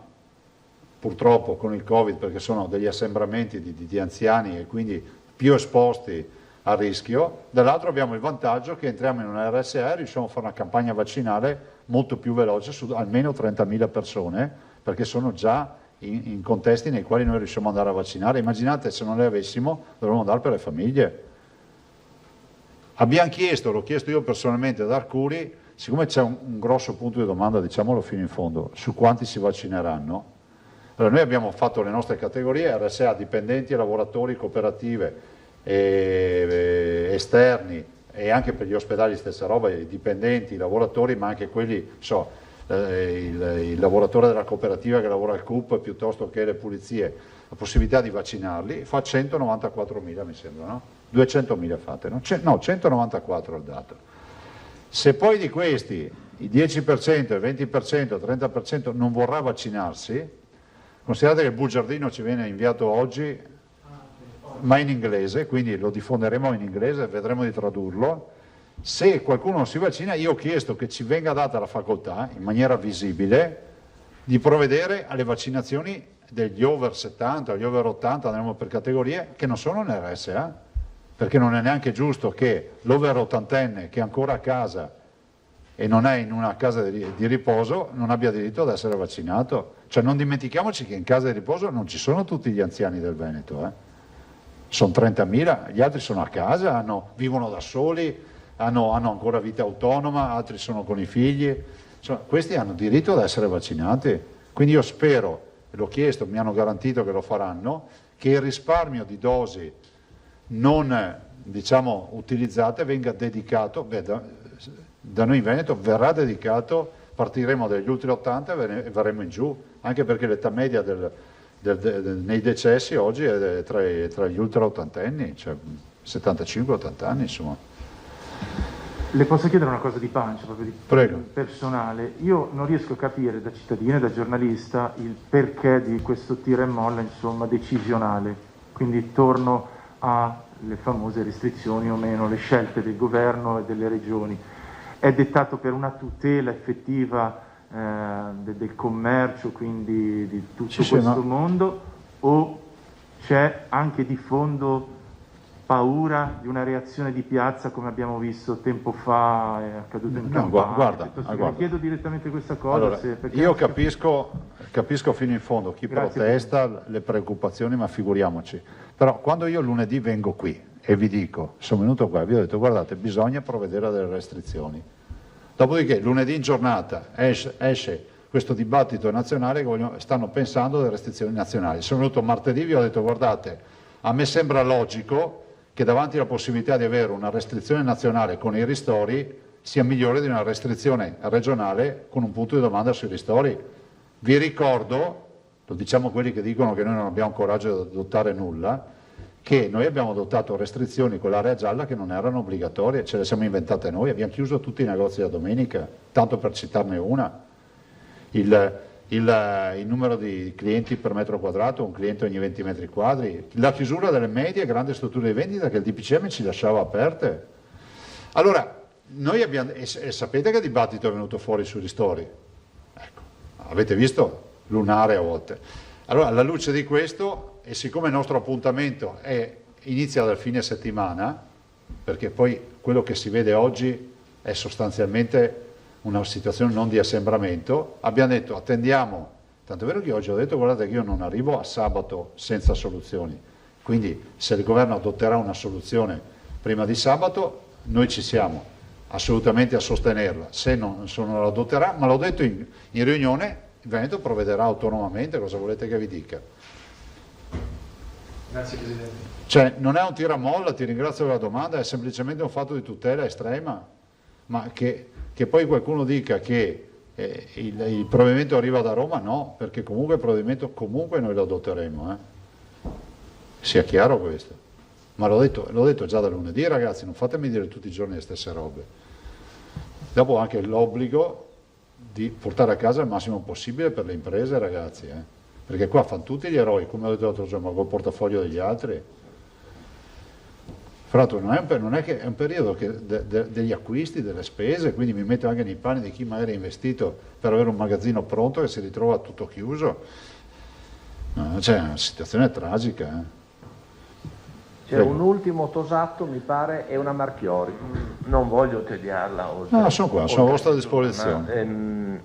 Speaker 6: purtroppo con il Covid, perché sono degli assembramenti di anziani e quindi più esposti a rischio, dall'altro abbiamo il vantaggio che entriamo in una RSA e riusciamo a fare una campagna vaccinale molto più veloce su almeno 30.000 persone, perché sono già in contesti nei quali noi riusciamo ad andare a vaccinare. Immaginate se non le avessimo, dovremmo andare per le famiglie. Abbiamo chiesto, l'ho chiesto io personalmente ad Arcuri, siccome c'è un grosso punto di domanda, diciamolo fino in fondo, su quanti si vaccineranno. Allora, noi abbiamo fatto le nostre categorie, RSA, dipendenti, lavoratori, cooperative, esterni, e anche per gli ospedali stessa roba, i dipendenti, i lavoratori, ma anche quelli, il lavoratore della cooperativa che lavora al CUP piuttosto che le pulizie, la possibilità di vaccinarli, fa 194.000 mi sembra, no? 200.000 fate, no? 194 il dato. Se poi di questi il 10%, il 20%, il 30% non vorrà vaccinarsi, considerate che il bugiardino ci viene inviato oggi, ma in inglese, quindi lo diffonderemo in inglese, vedremo di tradurlo. Se qualcuno non si vaccina, io ho chiesto che ci venga data la facoltà, in maniera visibile, di provvedere alle vaccinazioni degli over 70, gli over 80, andremo per categorie, che non sono in RSA, perché non è neanche giusto che l'over ottantenne che è ancora a casa e non è in una casa di riposo non abbia diritto ad essere vaccinato. Cioè non dimentichiamoci che in casa di riposo non ci sono tutti gli anziani del Veneto, sono 30.000, gli altri sono a casa, vivono da soli, hanno ancora vita autonoma, altri sono con i figli, insomma, questi hanno diritto ad essere vaccinati. Quindi io spero, e l'ho chiesto, mi hanno garantito che lo faranno, che il risparmio di dosi non utilizzate venga dedicato, da noi in Veneto verrà dedicato, partiremo dagli ultimi 80 e verremo in giù, anche perché l'età media nei decessi oggi è tra gli ultra ottantenni, cioè 75-80 anni insomma.
Speaker 12: Le posso chiedere una cosa di pancia, proprio di
Speaker 6: Prego.
Speaker 12: personale? Io non riesco a capire da cittadino e da giornalista il perché di questo tira e molla, insomma, decisionale. Quindi torno alle famose restrizioni o meno, le scelte del governo e delle regioni. È dettato per una tutela effettiva del commercio, quindi di tutto questo mondo, o c'è anche di fondo paura di una reazione di piazza come abbiamo visto tempo fa, è accaduto in Campania?
Speaker 6: Guarda.
Speaker 12: Chiedo direttamente questa cosa.
Speaker 6: Allora, io capisco fino in fondo chi protesta, le preoccupazioni, ma figuriamoci. Però quando io lunedì vengo qui e vi dico, sono venuto qua e vi ho detto guardate, bisogna provvedere a delle restrizioni. Dopodiché lunedì in giornata esce questo dibattito nazionale che stanno pensando alle restrizioni nazionali. Sono venuto martedì e vi ho detto guardate, a me sembra logico che davanti alla possibilità di avere una restrizione nazionale con i ristori sia migliore di una restrizione regionale con un punto di domanda sui ristori. Vi ricordo, lo diciamo quelli che dicono che noi non abbiamo coraggio di adottare nulla, che noi abbiamo adottato restrizioni con l'area gialla che non erano obbligatorie, ce le siamo inventate noi, abbiamo chiuso tutti i negozi la domenica, tanto per citarne una. Il numero di clienti per metro quadrato, un cliente ogni 20 metri quadri, la chiusura delle medie e grandi strutture di vendita che il DPCM ci lasciava aperte. Allora, noi abbiamo, e sapete che dibattito è venuto fuori sui ristori? Ecco, avete visto? Lunare a volte. Allora, alla luce di questo, e siccome il nostro appuntamento inizia dal fine settimana, perché poi quello che si vede oggi è sostanzialmente una situazione non di assembramento, abbiamo detto attendiamo, tanto è vero che oggi ho detto guardate che io non arrivo a sabato senza soluzioni, quindi se il governo adotterà una soluzione prima di sabato noi ci siamo assolutamente a sostenerla, se non la adotterà, ma l'ho detto in riunione, il Veneto provvederà autonomamente, cosa volete che vi dica?
Speaker 12: Grazie Presidente.
Speaker 6: Cioè non è un tiramolla, ti ringrazio per la domanda, è semplicemente un fatto di tutela estrema, ma che poi qualcuno dica che il provvedimento arriva da Roma, no, perché comunque il provvedimento comunque noi lo adotteremo, sia chiaro questo. Ma l'ho detto già da lunedì ragazzi, non fatemi dire tutti i giorni le stesse robe. Dopo anche l'obbligo di portare a casa il massimo possibile per le imprese ragazzi, perché qua fanno tutti gli eroi, come ho detto l'altro giorno, ma col portafoglio degli altri. Fra l'altro non è che è un periodo degli acquisti, delle spese, quindi mi metto anche nei panni di chi magari ha investito per avere un magazzino pronto che si ritrova tutto chiuso. Cioè, è una situazione tragica.
Speaker 8: C'è un ultimo Tosato, mi pare, e una Marchiori. Non voglio tediarla oltre.
Speaker 6: No, sono qua, sono a vostra disposizione.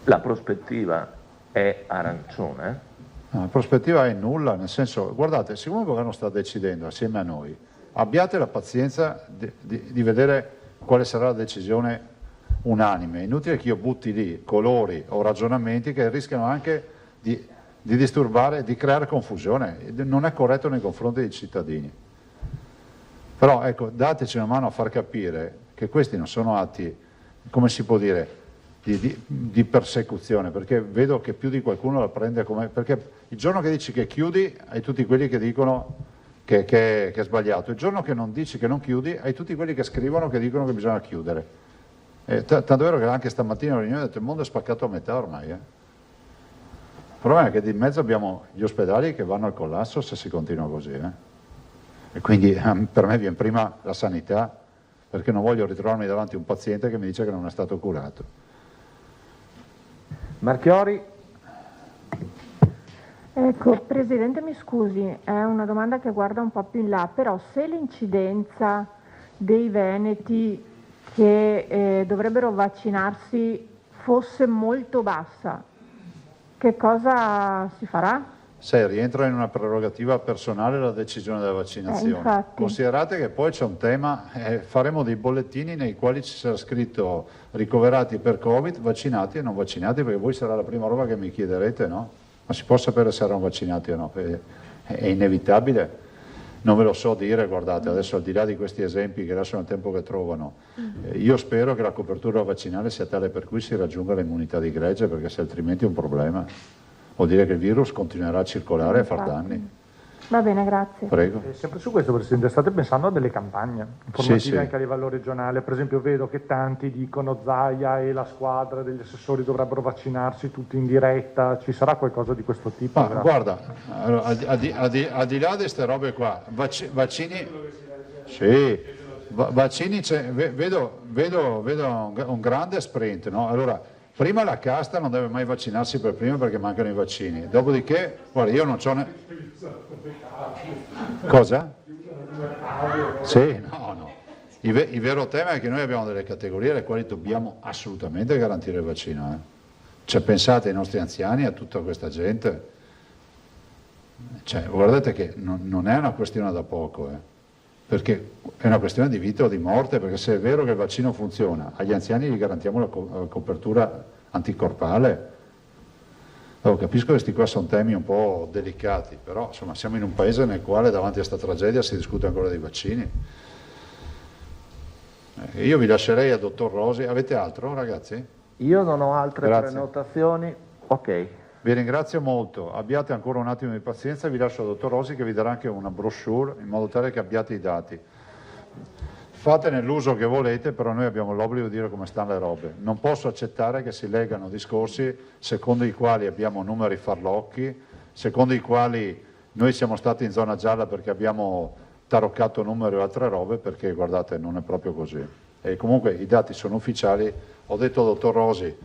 Speaker 8: La prospettiva è arancione?
Speaker 6: No, la prospettiva è nulla, nel senso, guardate, siccome il governo sta decidendo assieme a noi, abbiate la pazienza di vedere quale sarà la decisione unanime. È inutile che io butti lì colori o ragionamenti che rischiano anche di disturbare, di creare confusione. Non è corretto nei confronti dei cittadini. Però ecco, dateci una mano a far capire che questi non sono atti, come si può dire, di persecuzione, perché vedo che più di qualcuno la prende come... Perché il giorno che dici che chiudi, hai tutti quelli che dicono che è sbagliato. Il giorno che non dici che non chiudi, hai tutti quelli che scrivono che dicono che bisogna chiudere. Tanto è vero che anche stamattina in riunione ho detto il mondo è spaccato a metà ormai. Il problema è che di mezzo abbiamo gli ospedali che vanno al collasso se si continua così. E quindi per me viene prima la sanità, perché non voglio ritrovarmi davanti a un paziente che mi dice che non è stato curato.
Speaker 8: Marchiori?
Speaker 10: Ecco, Presidente, mi scusi, è una domanda che guarda un po' più in là, però se l'incidenza dei veneti che dovrebbero vaccinarsi fosse molto bassa, che cosa si farà?
Speaker 6: Se rientra in una prerogativa personale la decisione della vaccinazione. Considerate che poi c'è un tema, faremo dei bollettini nei quali ci sarà scritto ricoverati per Covid, vaccinati e non vaccinati, perché voi sarà la prima roba che mi chiederete, no? Ma si può sapere se erano vaccinati o no? È inevitabile, non ve lo so dire, guardate, adesso al di là di questi esempi che lasciano il tempo che trovano, io spero che la copertura vaccinale sia tale per cui si raggiunga l'immunità di gregge, perché se altrimenti è un problema. Vuol dire che il virus continuerà a circolare e a far danni.
Speaker 10: Va bene, grazie.
Speaker 6: Prego.
Speaker 7: Sempre su questo, Presidente, state pensando a delle campagne informative anche a livello regionale? Per esempio vedo che tanti dicono Zaia e la squadra degli assessori dovrebbero vaccinarsi tutti in diretta, ci sarà qualcosa di questo tipo?
Speaker 6: Ma guarda, al di là di queste robe qua, vaccini, sì, vaccini vedo un grande sprint, no? Allora, prima la casta non deve mai vaccinarsi per prima perché mancano i vaccini, dopodiché, guarda, io non c'ho Cosa? Sì, no. Il vero tema è che noi abbiamo delle categorie alle quali dobbiamo assolutamente garantire il vaccino. Cioè, pensate ai nostri anziani, a tutta questa gente. Cioè, guardate che non è una questione da poco, perché è una questione di vita o di morte, perché se è vero che il vaccino funziona, agli anziani gli garantiamo la copertura anticorpale. Allora, capisco che questi qua sono temi un po' delicati, però insomma siamo in un paese nel quale davanti a questa tragedia si discute ancora dei vaccini. Io vi lascerei al dottor Rosi. Avete altro, ragazzi?
Speaker 8: Io non ho altre prenotazioni. Ok.
Speaker 6: Vi ringrazio molto, abbiate ancora un attimo di pazienza e vi lascio al dottor Rosi che vi darà anche una brochure in modo tale che abbiate i dati. Fatene l'uso che volete, però noi abbiamo l'obbligo di dire come stanno le robe. Non posso accettare che si leggano discorsi secondo i quali abbiamo numeri farlocchi, secondo i quali noi siamo stati in zona gialla perché abbiamo taroccato numeri o altre robe, perché guardate non è proprio così. E comunque i dati sono ufficiali. Ho detto al dottor Rosi,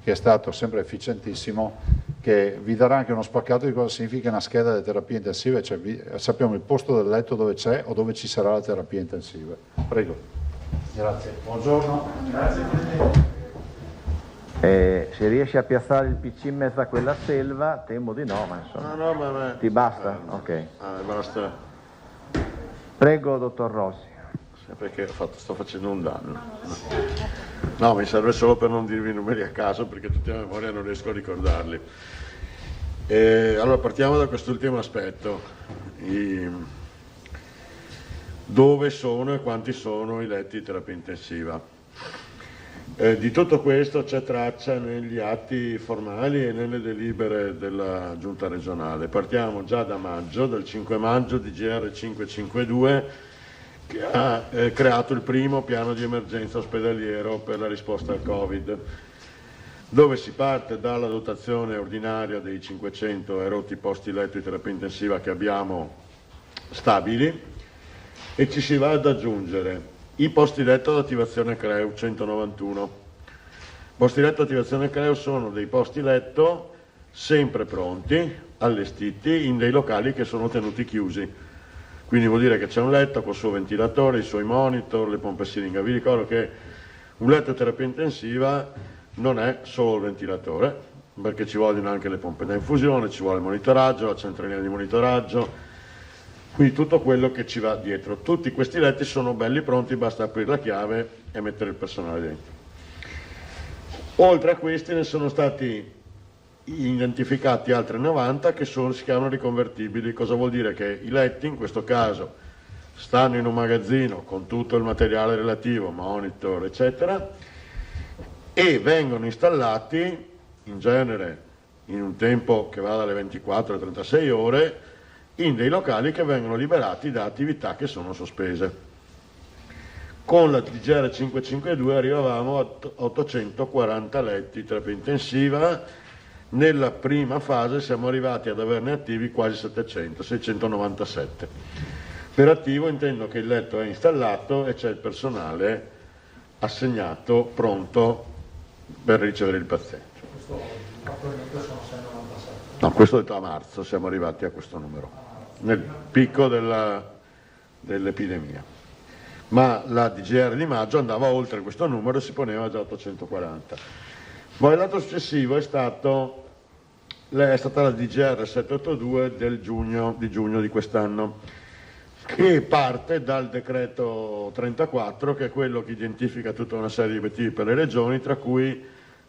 Speaker 6: che è stato sempre efficientissimo, che vi darà anche uno spaccato di cosa significa una scheda delle terapie intensive, cioè sappiamo il posto del letto dove c'è o dove ci sarà la terapia intensiva. Prego. Grazie. Buongiorno. Grazie.
Speaker 8: Se riesci a piazzare il PC in mezzo a quella selva, temo di no, ma insomma.
Speaker 13: No,
Speaker 8: ti basta? Ok.
Speaker 13: Basta.
Speaker 8: Prego, dottor Rossi.
Speaker 13: Perché sto facendo un danno. No, mi serve solo per non dirvi i numeri a caso, perché tutti a memoria non riesco a ricordarli. Allora partiamo da quest'ultimo aspetto. Dove sono e quanti sono i letti di terapia intensiva? Di tutto questo c'è traccia negli atti formali e nelle delibere della Giunta regionale. Partiamo già da maggio, dal 5 maggio di GR 552, che ha creato il primo piano di emergenza ospedaliero per la risposta al Covid, dove si parte dalla dotazione ordinaria dei 500 erotti posti letto di terapia intensiva che abbiamo stabili, e ci si va ad aggiungere i posti letto ad attivazione CREU 191. Posti letto ad attivazione CREU sono dei posti letto sempre pronti, allestiti in dei locali che sono tenuti chiusi. Quindi vuol dire che c'è un letto col suo ventilatore, i suoi monitor, le pompe siringa. Vi ricordo che un letto di terapia intensiva non è solo il ventilatore, perché ci vogliono anche le pompe da infusione, ci vuole il monitoraggio, la centralina di monitoraggio, quindi tutto quello che ci va dietro. Tutti questi letti sono belli pronti, basta aprire la chiave e mettere il personale dentro. Oltre a questi ne sono stati identificati altri 90 che si chiamano riconvertibili. Cosa vuol dire? Che i letti in questo caso stanno in un magazzino con tutto il materiale relativo, monitor eccetera, e vengono installati in genere in un tempo che va dalle 24 alle 36 ore in dei locali che vengono liberati da attività che sono sospese. Con la DGR 552 arrivavamo a 840 letti di terapia intensiva. Nella prima fase siamo arrivati ad averne attivi quasi 700, 697. Per attivo intendo che il letto è installato e c'è il personale assegnato, pronto per ricevere il paziente.
Speaker 7: Questo attualmente sono 697.
Speaker 13: No, questo a marzo siamo arrivati a questo numero, nel picco dell'epidemia. Ma la DGR di maggio andava oltre questo numero e si poneva già 840. Poi il lato successivo è stata la DGR 782 di giugno di quest'anno, che parte dal decreto 34, che è quello che identifica tutta una serie di obiettivi per le regioni, tra cui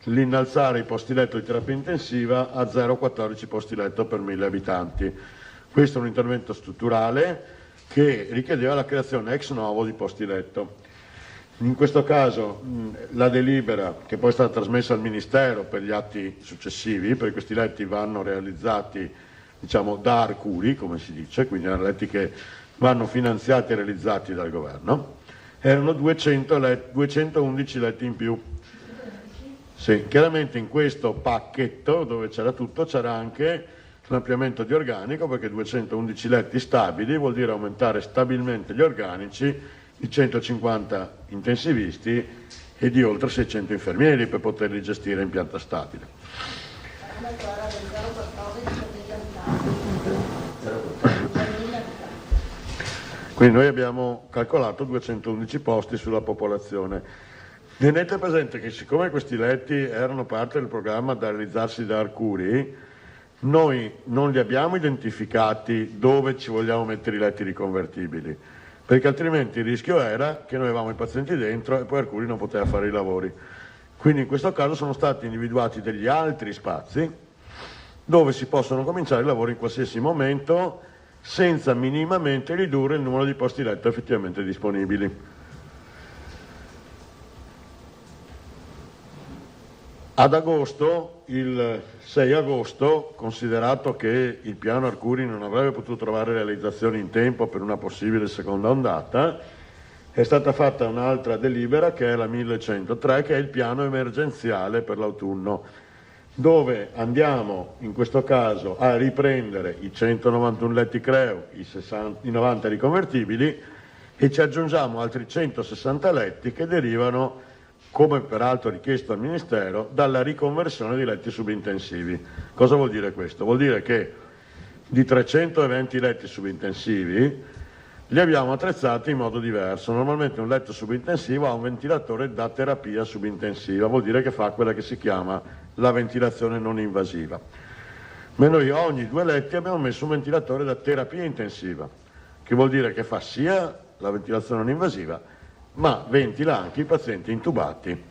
Speaker 13: l'innalzare i posti letto di terapia intensiva a 0,14 posti letto per 1000 abitanti. Questo è un intervento strutturale che richiedeva la creazione ex novo di posti letto. In questo caso la delibera, che poi è stata trasmessa al Ministero per gli atti successivi, perché questi letti vanno realizzati da Arcuri, come si dice, quindi erano letti che vanno finanziati e realizzati dal governo, erano 211 letti in più. Sì, chiaramente in questo pacchetto dove c'era tutto c'era anche l'ampliamento di organico, perché 211 letti stabili vuol dire aumentare stabilmente gli organici di 150 intensivisti e di oltre 600 infermieri per poterli gestire in pianta stabile. Quindi noi abbiamo calcolato 211 posti sulla popolazione. Tenete presente che siccome questi letti erano parte del programma da realizzarsi da Arcuri, noi non li abbiamo identificati dove ci vogliamo mettere i letti riconvertibili, perché altrimenti il rischio era che noi avevamo i pazienti dentro e poi Arcuri non poteva fare i lavori. Quindi in questo caso sono stati individuati degli altri spazi dove si possono cominciare i lavori in qualsiasi momento senza minimamente ridurre il numero di posti letto effettivamente disponibili. Ad agosto, il 6 agosto, considerato che il piano Arcuri non avrebbe potuto trovare realizzazione in tempo per una possibile seconda ondata, è stata fatta un'altra delibera che è la 1103, che è il piano emergenziale per l'autunno, dove andiamo in questo caso a riprendere i 191 letti CREU, i 90 riconvertibili e ci aggiungiamo altri 160 letti che derivano, come peraltro richiesto al Ministero, dalla riconversione di letti subintensivi. Cosa vuol dire questo? Vuol dire che di 320 letti subintensivi li abbiamo attrezzati in modo diverso. Normalmente un letto subintensivo ha un ventilatore da terapia subintensiva, vuol dire che fa quella che si chiama la ventilazione non invasiva. Ma noi ogni 2 letti abbiamo messo un ventilatore da terapia intensiva, che vuol dire che fa sia la ventilazione non invasiva, ma ventila anche i pazienti intubati.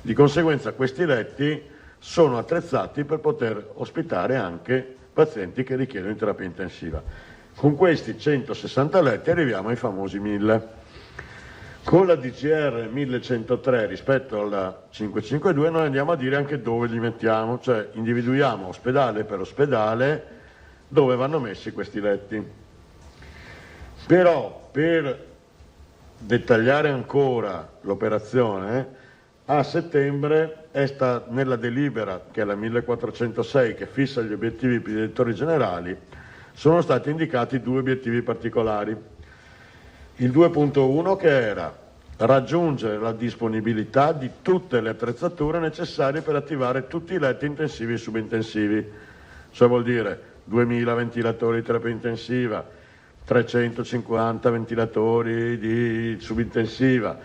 Speaker 13: Di conseguenza questi letti sono attrezzati per poter ospitare anche pazienti che richiedono terapia intensiva. Con questi 160 letti arriviamo ai famosi 1000. Con la DGR 1103 rispetto alla 552 noi andiamo a dire anche dove li mettiamo, cioè individuiamo ospedale per ospedale dove vanno messi questi letti. Però per dettagliare ancora l'operazione, a settembre nella delibera, che è la 1406, che fissa gli obiettivi per i direttori generali, sono stati indicati 2 obiettivi particolari. Il 2.1 che era raggiungere la disponibilità di tutte le attrezzature necessarie per attivare tutti i letti intensivi e subintensivi. Cioè vuol dire 2000 ventilatori di terapia intensiva, 350 ventilatori di subintensiva,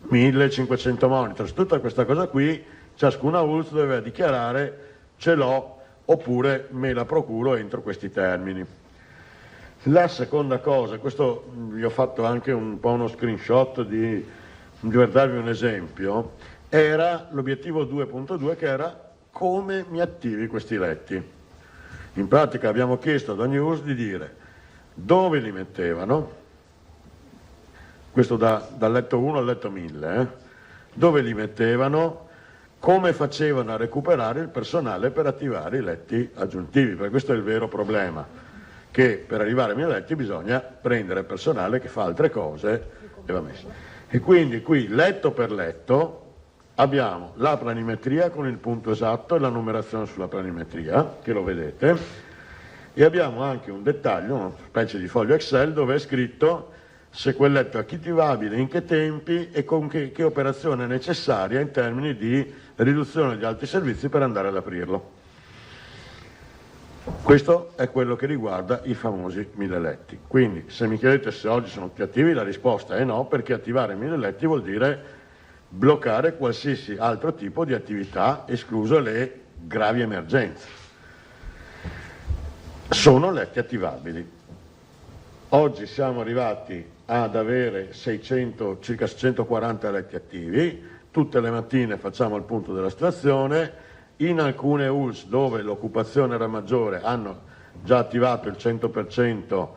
Speaker 13: 1500 monitor. Tutta questa cosa qui, ciascuna ULSS doveva dichiarare ce l'ho oppure me la procuro entro questi termini. La seconda cosa, questo vi ho fatto anche un po' uno screenshot per darvi un esempio, era l'obiettivo 2.2 che era come mi attivi questi letti. In pratica abbiamo chiesto ad ogni ULSS di dire dove li mettevano, questo dal letto 1 al letto 1000, dove li mettevano, come facevano a recuperare il personale per attivare i letti aggiuntivi, perché questo è il vero problema, che per arrivare ai 1000 letti bisogna prendere personale che fa altre cose e va messo. E quindi qui letto per letto abbiamo la planimetria con il punto esatto e la numerazione sulla planimetria, che lo vedete, e abbiamo anche un dettaglio, una specie di foglio Excel dove è scritto se quel letto è attivabile, in che tempi e con che operazione è necessaria in termini di riduzione di altri servizi per andare ad aprirlo. Questo è quello che riguarda i famosi 1000 letti. Quindi se mi chiedete se oggi sono più attivi, la risposta è no, perché attivare 1000 letti vuol dire bloccare qualsiasi altro tipo di attività, escluse le gravi emergenze. Sono letti attivabili. Oggi siamo arrivati ad avere circa 640 letti attivi, tutte le mattine facciamo il punto della situazione. In alcune ULSS dove l'occupazione era maggiore hanno già attivato il 100%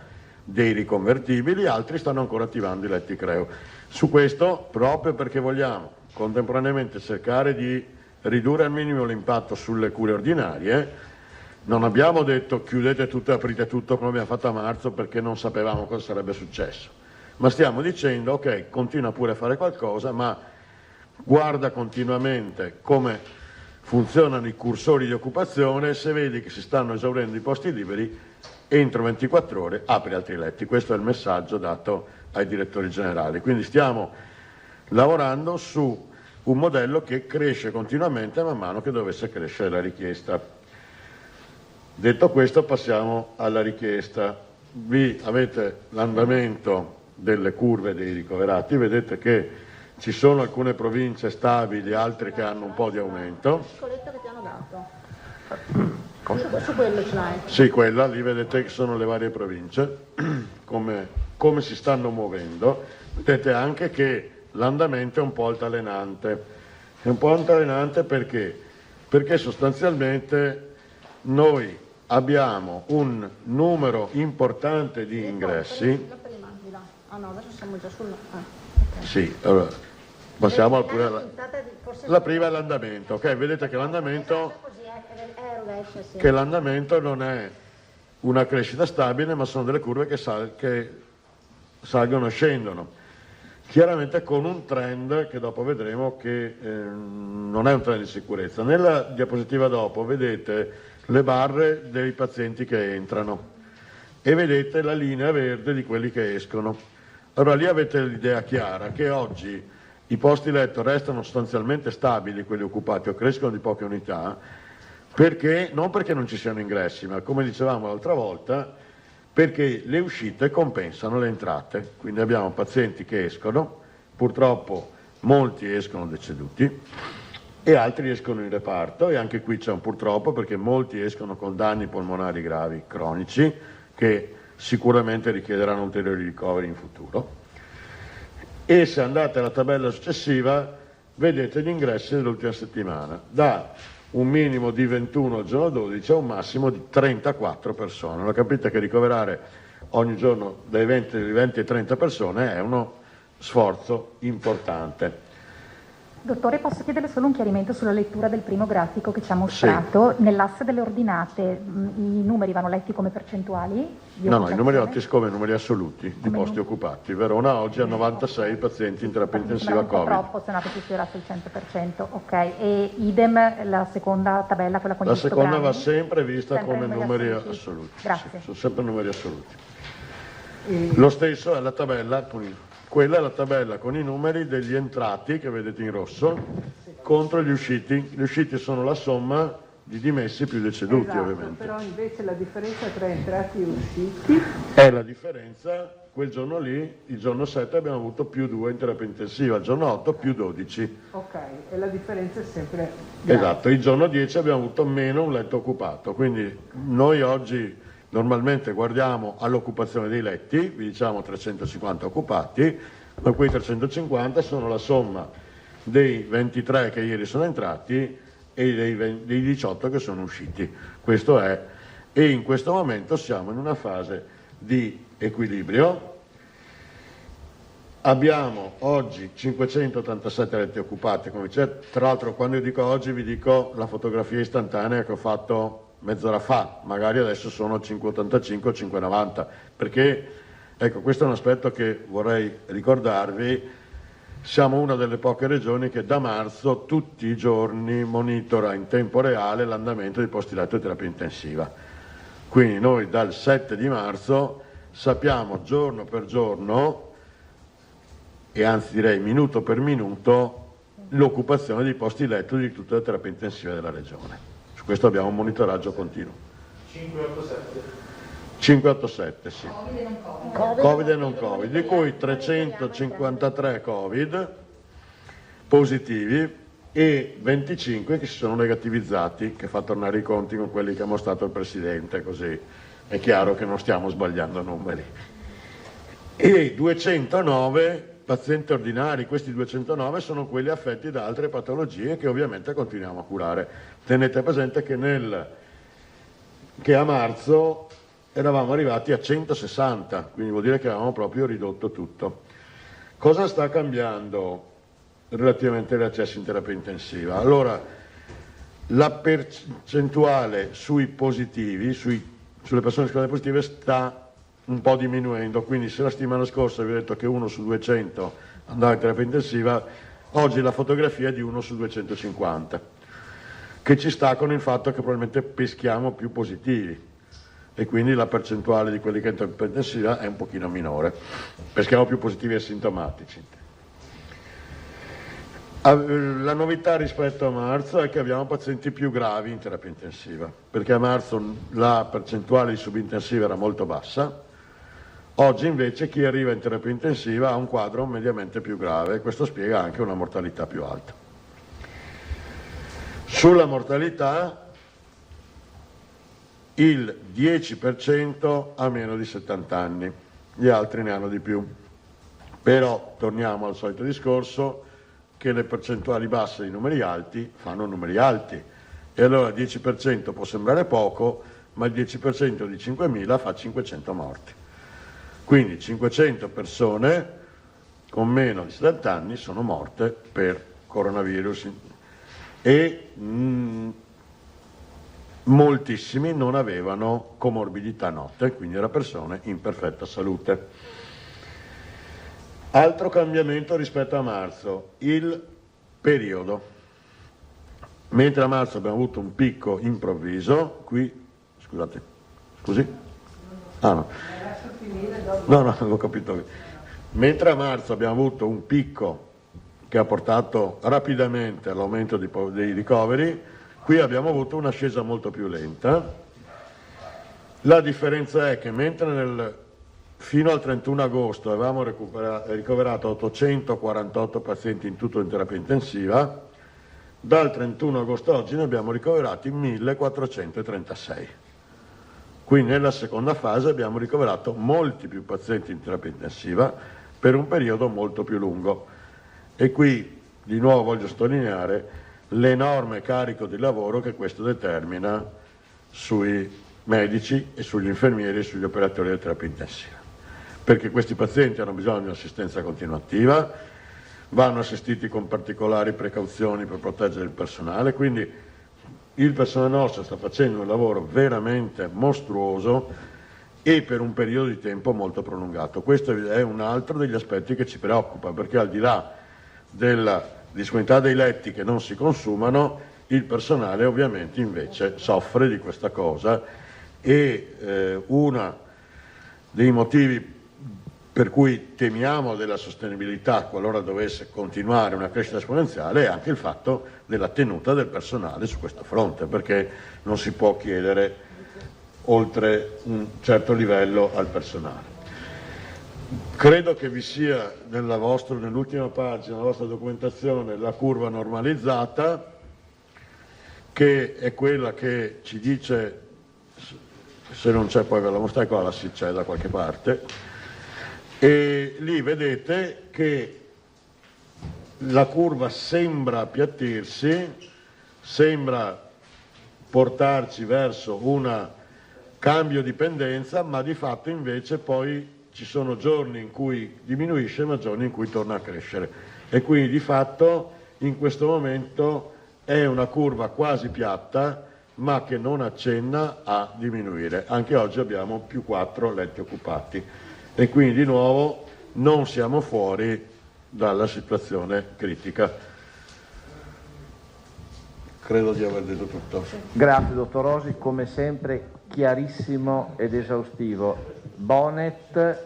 Speaker 13: dei riconvertibili, altri stanno ancora attivando i letti CREO. Su questo, proprio perché vogliamo contemporaneamente cercare di ridurre al minimo l'impatto sulle cure ordinarie, non abbiamo detto chiudete tutto e aprite tutto come abbiamo fatto a marzo perché non sapevamo cosa sarebbe successo, ma stiamo dicendo ok, continua pure a fare qualcosa, ma guarda continuamente come funzionano i cursori di occupazione, se vedi che si stanno esaurendo i posti liberi, entro 24 ore apri altri letti. Questo è il messaggio dato ai direttori generali. Quindi stiamo lavorando su un modello che cresce continuamente man mano che dovesse crescere la richiesta. Detto questo passiamo alla richiesta. Vi avete l'andamento delle curve dei ricoverati, vedete che ci sono alcune province stabili, altre che hanno un po' di aumento.
Speaker 11: Piccoletto che ti hanno dato. Su quello ce l'hai?
Speaker 13: Sì, quella, lì vedete che sono le varie province, come si stanno muovendo. Vedete anche che l'andamento è un po' altalenante. È un po' altalenante perché sostanzialmente noi abbiamo un numero importante di ingressi.
Speaker 11: La prima, di là. Ah no, adesso siamo già sulla... Okay.
Speaker 13: Sì, allora passiamo pure la prima è l'andamento, ok? Vedete che l'andamento non è una crescita stabile, ma sono delle curve che salgono e scendono. Chiaramente con un trend che dopo vedremo che non è un trend di sicurezza. Nella diapositiva dopo vedete le barre dei pazienti che entrano e vedete la linea verde di quelli che escono. Allora lì avete l'idea chiara che oggi i posti letto restano sostanzialmente stabili, quelli occupati, o crescono di poche unità, non perché non ci siano ingressi, ma come dicevamo l'altra volta, perché le uscite compensano le entrate. Quindi abbiamo pazienti che escono, purtroppo molti escono deceduti e altri escono in reparto, e anche qui c'è un purtroppo perché molti escono con danni polmonari gravi cronici che sicuramente richiederanno ulteriori ricoveri in futuro. E se andate alla tabella successiva vedete gli ingressi dell'ultima settimana, da un minimo di 21 al giorno 12 a un massimo di 34 persone. Allora capite che ricoverare ogni giorno dai 20 ai 30 persone è uno sforzo importante.
Speaker 9: Dottore, posso chiedere solo un chiarimento sulla lettura del primo grafico che ci ha mostrato? Sì. Nell'asse delle ordinate i numeri vanno letti come percentuali?
Speaker 13: No, i numeri letti come numeri assoluti di posti occupati. Verona oggi ha 96 pazienti in terapia intensiva Covid.
Speaker 9: Troppo, se no che si sfiorasse il 100%, ok. E idem la seconda tabella, quella con gli istogrammi?
Speaker 13: La seconda va sempre vista come numeri assoluti.
Speaker 9: Grazie.
Speaker 13: Sì, sono sempre numeri assoluti. Lo stesso è la tabella, quella è la tabella con i numeri degli entrati che vedete in rosso contro gli usciti. Gli usciti sono la somma di dimessi più deceduti,
Speaker 14: esatto,
Speaker 13: ovviamente.
Speaker 14: Però invece la differenza tra entrati e usciti
Speaker 13: è la differenza, quel giorno lì, il giorno 7 abbiamo avuto più 2 in terapia intensiva, il giorno 8 più 12.
Speaker 14: Ok, e la differenza è sempre grande.
Speaker 13: Esatto, il giorno 10 abbiamo avuto meno un letto occupato, quindi noi oggi normalmente guardiamo all'occupazione dei letti, vi diciamo 350 occupati, ma quei 350 sono la somma dei 23 che ieri sono entrati e dei 18 che sono usciti. Questo è, e in questo momento siamo in una fase di equilibrio. Abbiamo oggi 587 letti occupati, come c'è. Tra l'altro quando io dico oggi vi dico la fotografia istantanea che ho fatto mezz'ora fa, magari adesso sono 585 o 590, perché ecco, questo è un aspetto che vorrei ricordarvi. Siamo una delle poche regioni che da marzo tutti i giorni monitora in tempo reale l'andamento dei posti letto di terapia intensiva. Quindi noi dal 7 di marzo sappiamo giorno per giorno, e anzi direi minuto per minuto, l'occupazione dei posti letto di tutte le terapie intensive della regione. Su questo abbiamo un monitoraggio continuo. 587, sì. Covid e non Covid, di cui 353 Covid positivi e 25 che si sono negativizzati, che fa tornare i conti con quelli che ha mostrato il Presidente, così è chiaro che non stiamo sbagliando numeri. E 209 pazienti ordinari, questi 209 sono quelli affetti da altre patologie che ovviamente continuiamo a curare. Tenete presente che a marzo eravamo arrivati a 160, quindi vuol dire che avevamo proprio ridotto tutto. Cosa sta cambiando relativamente agli accessi in terapia intensiva? Allora, la percentuale sui positivi, sulle persone scoperate positive sta un po' diminuendo, quindi se la settimana scorsa vi ho detto che 1 su 200 andava in terapia intensiva, oggi la fotografia è di 1 su 250, che ci sta con il fatto che probabilmente peschiamo più positivi e quindi la percentuale di quelli che entrano in terapia intensiva è un pochino minore, peschiamo più positivi asintomatici. La novità rispetto a marzo è che abbiamo pazienti più gravi in terapia intensiva, perché a marzo la percentuale di subintensiva era molto bassa, oggi invece chi arriva in terapia intensiva ha un quadro mediamente più grave e questo spiega anche una mortalità più alta. Sulla mortalità il 10% ha meno di 70 anni, gli altri ne hanno di più, però torniamo al solito discorso che le percentuali basse di numeri alti fanno numeri alti e allora il 10% può sembrare poco, ma il 10% di 5.000 fa 500 morti. Quindi 500 persone con meno di 70 anni sono morte per coronavirus e moltissimi non avevano comorbidità note, quindi erano persone in perfetta salute. Altro cambiamento rispetto a marzo, il periodo. Mentre a marzo abbiamo avuto un picco improvviso, qui, scusate, scusi? Ah no. No, avevo capito. Mentre a marzo abbiamo avuto un picco che ha portato rapidamente all'aumento dei ricoveri, qui abbiamo avuto un'ascesa molto più lenta. La differenza è che mentre fino al 31 agosto avevamo ricoverato 848 pazienti in tutto in terapia intensiva, dal 31 agosto a oggi ne abbiamo ricoverati 1436. Quindi nella seconda fase abbiamo ricoverato molti più pazienti in terapia intensiva per un periodo molto più lungo. E qui di nuovo voglio sottolineare l'enorme carico di lavoro che questo determina sui medici e sugli infermieri e sugli operatori di terapia intensiva. Perché questi pazienti hanno bisogno di assistenza continuativa, vanno assistiti con particolari precauzioni per proteggere il personale, quindi il personale nostro sta facendo un lavoro veramente mostruoso e per un periodo di tempo molto prolungato. Questo è un altro degli aspetti che ci preoccupa, perché al di là della disponibilità dei letti che non si consumano, il personale ovviamente invece soffre di questa cosa e uno dei motivi per cui temiamo della sostenibilità qualora dovesse continuare una crescita esponenziale, e anche il fatto della tenuta del personale su questo fronte, perché non si può chiedere oltre un certo livello al personale. Credo che vi sia nell'ultima pagina della vostra documentazione la curva normalizzata, che è quella che ci dice, se non c'è poi ve la mostro, eccola, sì, c'è da qualche parte, e lì vedete che la curva sembra appiattirsi, sembra portarci verso un cambio di pendenza, ma di fatto invece poi ci sono giorni in cui diminuisce, ma giorni in cui torna a crescere, e quindi di fatto in questo momento è una curva quasi piatta, ma che non accenna a diminuire. Anche oggi abbiamo più 4 letti occupati, e quindi di nuovo non siamo fuori dalla situazione critica. Credo di aver detto tutto.
Speaker 8: Grazie dottor Rosi, come sempre chiarissimo ed esaustivo. Bonet,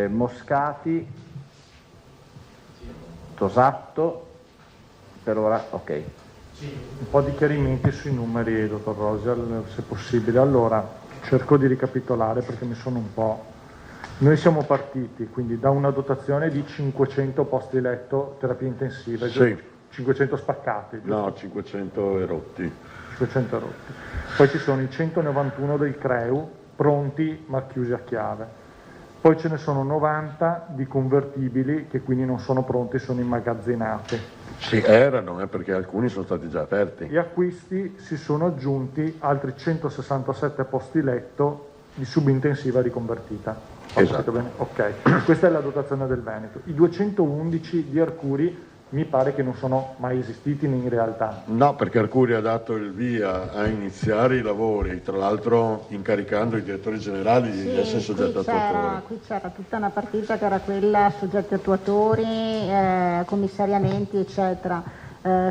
Speaker 8: Moscati, Tosatto, per ora ok.
Speaker 7: Un po' di chiarimenti sui numeri, dottor Rosi, se possibile. Allora, cerco di ricapitolare perché mi sono un po'... Noi siamo partiti quindi da una dotazione di 500 posti letto terapia intensiva,
Speaker 13: sì.
Speaker 7: 500 spaccati, giusto?
Speaker 13: No, 500 erotti.
Speaker 7: 500 erotti. Poi ci sono i 191 del CREU pronti ma chiusi a chiave. Poi ce ne sono 90 di convertibili che quindi non sono pronti, sono immagazzinati.
Speaker 13: Sì, erano, perché alcuni sono stati già aperti.
Speaker 7: E a questi si sono aggiunti altri 167 posti letto di subintensiva riconvertita.
Speaker 13: Esatto.
Speaker 7: Bene? Ok, questa è la dotazione del Veneto. I 211 di Arcuri mi pare che non sono mai esistiti in realtà.
Speaker 13: No, perché Arcuri ha dato il via a iniziare i lavori, tra l'altro incaricando i direttori generali di essere soggetti attuatori.
Speaker 11: Qui c'era tutta una partita che era quella soggetti attuatori, commissariamenti eccetera.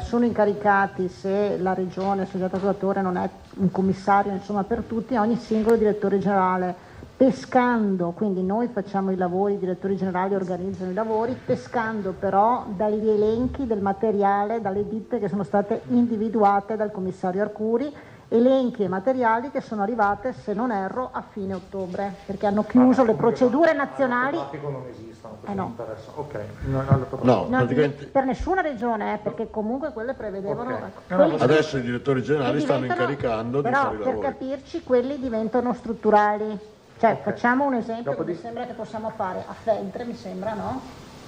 Speaker 11: Sono incaricati, se la regione soggetto attuatore non è un commissario insomma per tutti, ogni singolo direttore generale, pescando, quindi noi facciamo i lavori, i direttori generali organizzano i lavori, pescando però dagli elenchi del materiale, dalle ditte che sono state individuate dal commissario Arcuri, elenchi e materiali che sono arrivate, se non erro, a fine ottobre, perché hanno chiuso le procedure nazionali.
Speaker 7: Non esistono,
Speaker 11: no.
Speaker 7: Non interessa. Ok.
Speaker 13: No, praticamente...
Speaker 11: Per nessuna regione, perché comunque quelle prevedevano...
Speaker 13: Okay. Ecco, adesso i direttori generali stanno incaricando di fare i lavori.
Speaker 11: Però per capirci quelli diventano strutturali. Cioè, facciamo un esempio che mi sembra che possiamo fare a Feltre, mi sembra, no?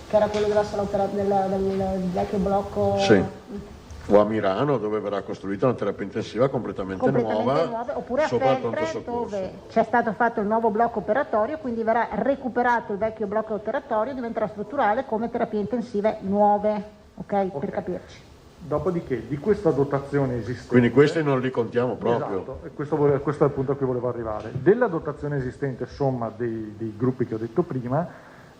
Speaker 11: Che era quello della sala del vecchio blocco.
Speaker 13: Sì. O a Milano, dove verrà costruita una terapia intensiva completamente nuova,
Speaker 11: oppure a Feltre, dove c'è stato fatto il nuovo blocco operatorio, quindi verrà recuperato il vecchio blocco operatorio, diventerà strutturale come terapie intensive nuove, ok? Per capirci.
Speaker 7: Dopodiché di questa dotazione esistente...
Speaker 13: Quindi questi non li contiamo proprio.
Speaker 7: Esatto, e questo è il punto a cui volevo arrivare. Della dotazione esistente, somma dei gruppi che ho detto prima,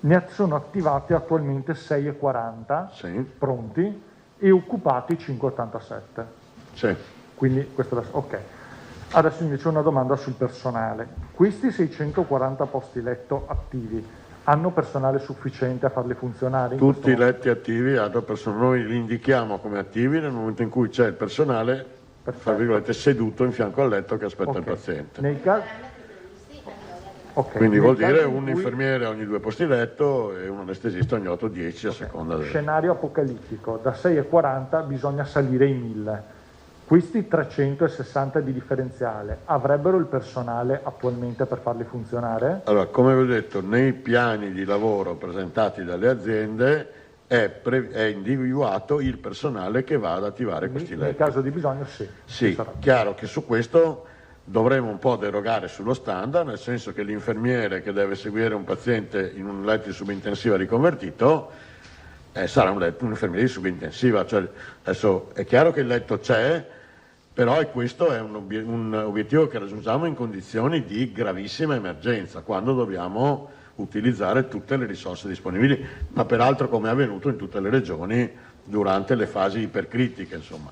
Speaker 7: ne sono attivati attualmente 6,40 pronti e occupati 5,87.
Speaker 13: Sì.
Speaker 7: Quindi questo ok. Adesso invece una domanda sul personale. Questi 640 posti letto attivi hanno personale sufficiente a farli funzionare?
Speaker 13: Tutti i letti attivi hanno personale, noi li indichiamo come attivi nel momento in cui c'è il personale, tra virgolette, seduto in fianco al letto che aspetta il paziente.
Speaker 7: Nei casi...
Speaker 13: Quindi vuol dire un infermiere ogni 2 posti letto e un anestesista ogni 8-10 a seconda del...
Speaker 7: Scenario apocalittico, da 6,40 bisogna salire ai 1000. Questi 360 di differenziale avrebbero il personale attualmente per farli funzionare?
Speaker 13: Allora, come vi ho detto, nei piani di lavoro presentati dalle aziende è individuato il personale che va ad attivare questi letti.
Speaker 7: Nel caso di bisogno sì.
Speaker 13: Sì, chiaro che su questo dovremo un po' derogare sullo standard, nel senso che l'infermiere che deve seguire un paziente in un letto di subintensiva riconvertito sarà un infermiere di subintensiva. Cioè, adesso è chiaro che il letto c'è, però questo è un obiettivo che raggiungiamo in condizioni di gravissima emergenza, quando dobbiamo utilizzare tutte le risorse disponibili, ma peraltro come è avvenuto in tutte le regioni durante le fasi ipercritiche, insomma.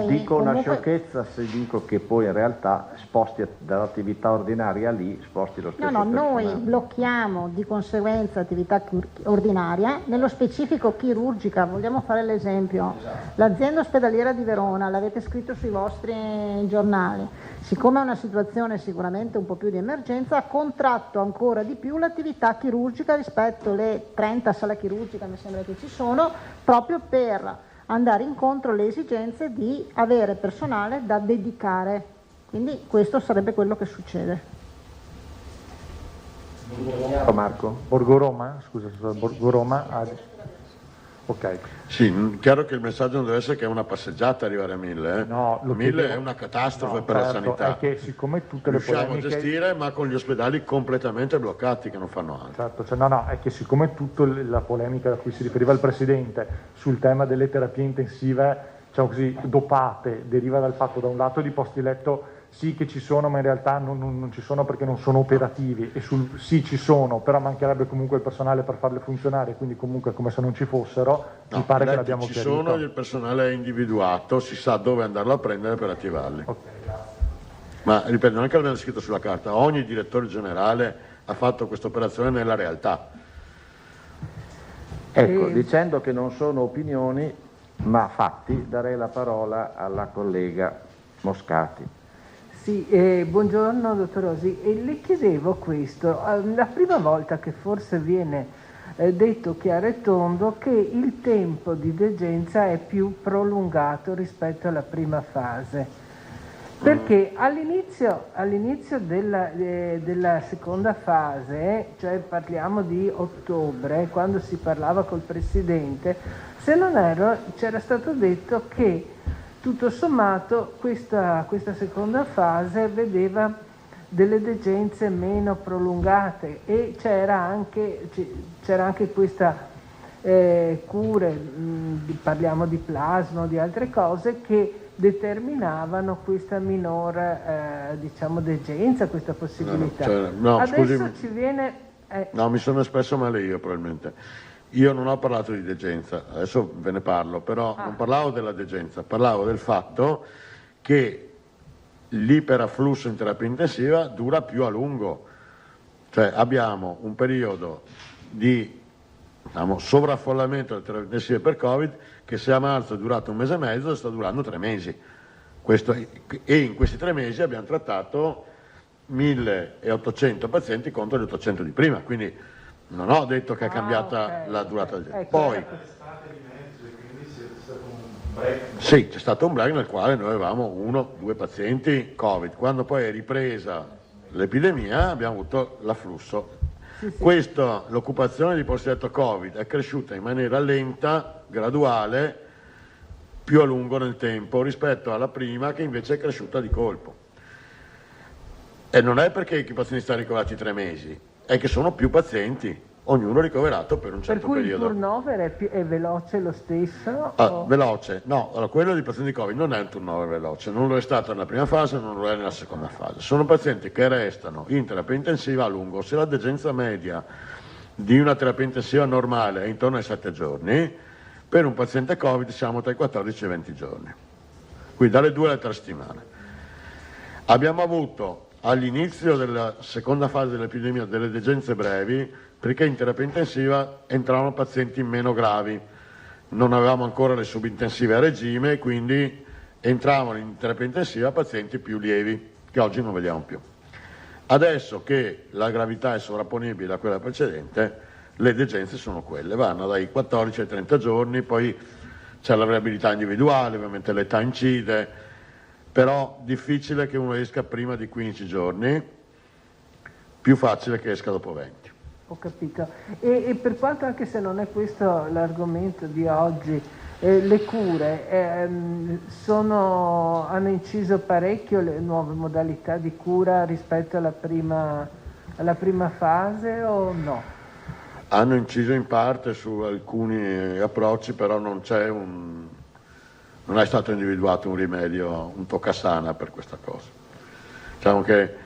Speaker 15: Dico una sciocchezza se dico che poi in realtà sposti dall'attività ordinaria lì, sposti lo stesso
Speaker 11: No,
Speaker 15: personale.
Speaker 11: noi blocchiamo di conseguenza l'attività ordinaria, nello specifico chirurgica. Vogliamo fare l'esempio. L'azienda ospedaliera di Verona, l'avete scritto sui vostri giornali, siccome è una situazione sicuramente un po' più di emergenza, ha contratto ancora di più l'attività chirurgica rispetto alle 30 sale chirurgiche, mi sembra che ci sono, proprio per andare incontro alle esigenze di avere personale da dedicare. Quindi questo sarebbe quello che succede.
Speaker 12: Marco? Borgo Roma? Scusa, Borgo Roma. Ok.
Speaker 13: Sì, chiaro che il messaggio non deve essere che è una passeggiata arrivare a 1000.
Speaker 12: No,
Speaker 13: 1000 è una catastrofe per la sanità.
Speaker 12: È che siccome tutte le
Speaker 13: riusciamo
Speaker 12: polemiche...
Speaker 13: a gestire, ma con gli ospedali completamente bloccati che non fanno altro.
Speaker 12: Certo, cioè, no, è che siccome tutta la polemica a cui si riferiva il Presidente sul tema delle terapie intensive, diciamo così, dopate, deriva dal fatto da un lato di posti letto sì che ci sono, ma in realtà non ci sono perché non sono operativi, e sul sì ci sono, però mancherebbe comunque il personale per farle funzionare, quindi comunque è come se non ci fossero.
Speaker 13: No,
Speaker 12: mi pare che l'abbiamo
Speaker 13: ci
Speaker 12: chiarito.
Speaker 13: sono, il personale è individuato, si sa dove andarlo a prendere per attivarli. Ma ripeto, non è che l'abbiamo scritto sulla carta, ogni direttore generale ha fatto questa operazione nella realtà.
Speaker 15: Ecco, dicendo che non sono opinioni ma fatti, darei la parola alla collega Moscati.
Speaker 14: Sì, buongiorno dottor Rosi, le chiedevo questo, la prima volta che forse viene detto chiaro e tondo che il tempo di degenza è più prolungato rispetto alla prima fase, perché all'inizio della seconda fase, cioè parliamo di ottobre, quando si parlava col Presidente, se non erro c'era stato detto che tutto sommato questa seconda fase vedeva delle degenze meno prolungate e c'era anche questa cure, parliamo di plasma o di altre cose, che determinavano questa minore degenza, questa possibilità. Adesso
Speaker 13: scusami.
Speaker 14: ci viene...
Speaker 13: No, mi sono espresso male io probabilmente. Io non ho parlato di degenza, adesso ve ne parlo, però non parlavo della degenza, parlavo del fatto che l'iperafflusso in terapia intensiva dura più a lungo, cioè abbiamo un periodo di sovraffollamento delle terapie intensive per Covid che se a marzo è durato 1 mese e mezzo sta durando 3 mesi. E in questi 3 mesi abbiamo trattato 1.800 pazienti contro gli 800 di prima, quindi non ho detto che è cambiata la durata del tempo. Poi sì, c'è stato un break nel quale noi avevamo 1-2 pazienti Covid. Quando poi è ripresa l'epidemia abbiamo avuto l'afflusso. L'occupazione di posti letto Covid è cresciuta in maniera lenta, graduale, più a lungo nel tempo rispetto alla prima, che invece è cresciuta di colpo. E non è perché i pazienti stanno ricoverati 3 mesi, è che sono più pazienti, ognuno ricoverato per un certo periodo.
Speaker 14: Per cui il turnover è veloce lo stesso?
Speaker 13: Veloce? No, allora, quello di pazienti Covid non è un turnover veloce, non lo è stato nella prima fase, non lo è nella seconda fase. Sono pazienti che restano in terapia intensiva a lungo. Se la degenza media di una terapia intensiva normale è intorno ai 7 giorni, per un paziente Covid siamo tra i 14 e i 20 giorni, quindi dalle 2 alle 3 settimane. Abbiamo avuto all'inizio della seconda fase dell'epidemia delle degenze brevi, perché in terapia intensiva entravano pazienti meno gravi, non avevamo ancora le subintensive a regime, quindi entravano in terapia intensiva pazienti più lievi, che oggi non vediamo più. Adesso che la gravità è sovrapponibile a quella precedente, le degenze sono quelle, vanno dai 14 ai 30 giorni, poi c'è la variabilità individuale, ovviamente l'età incide, però difficile che uno esca prima di 15 giorni, più facile che esca dopo 20.
Speaker 14: Ho capito. E per quanto, anche se non è questo l'argomento di oggi, le cure hanno inciso parecchio le nuove modalità di cura rispetto alla prima fase o no?
Speaker 13: Hanno inciso in parte su alcuni approcci, però non è stato individuato un rimedio, un toccasana per questa cosa. Diciamo che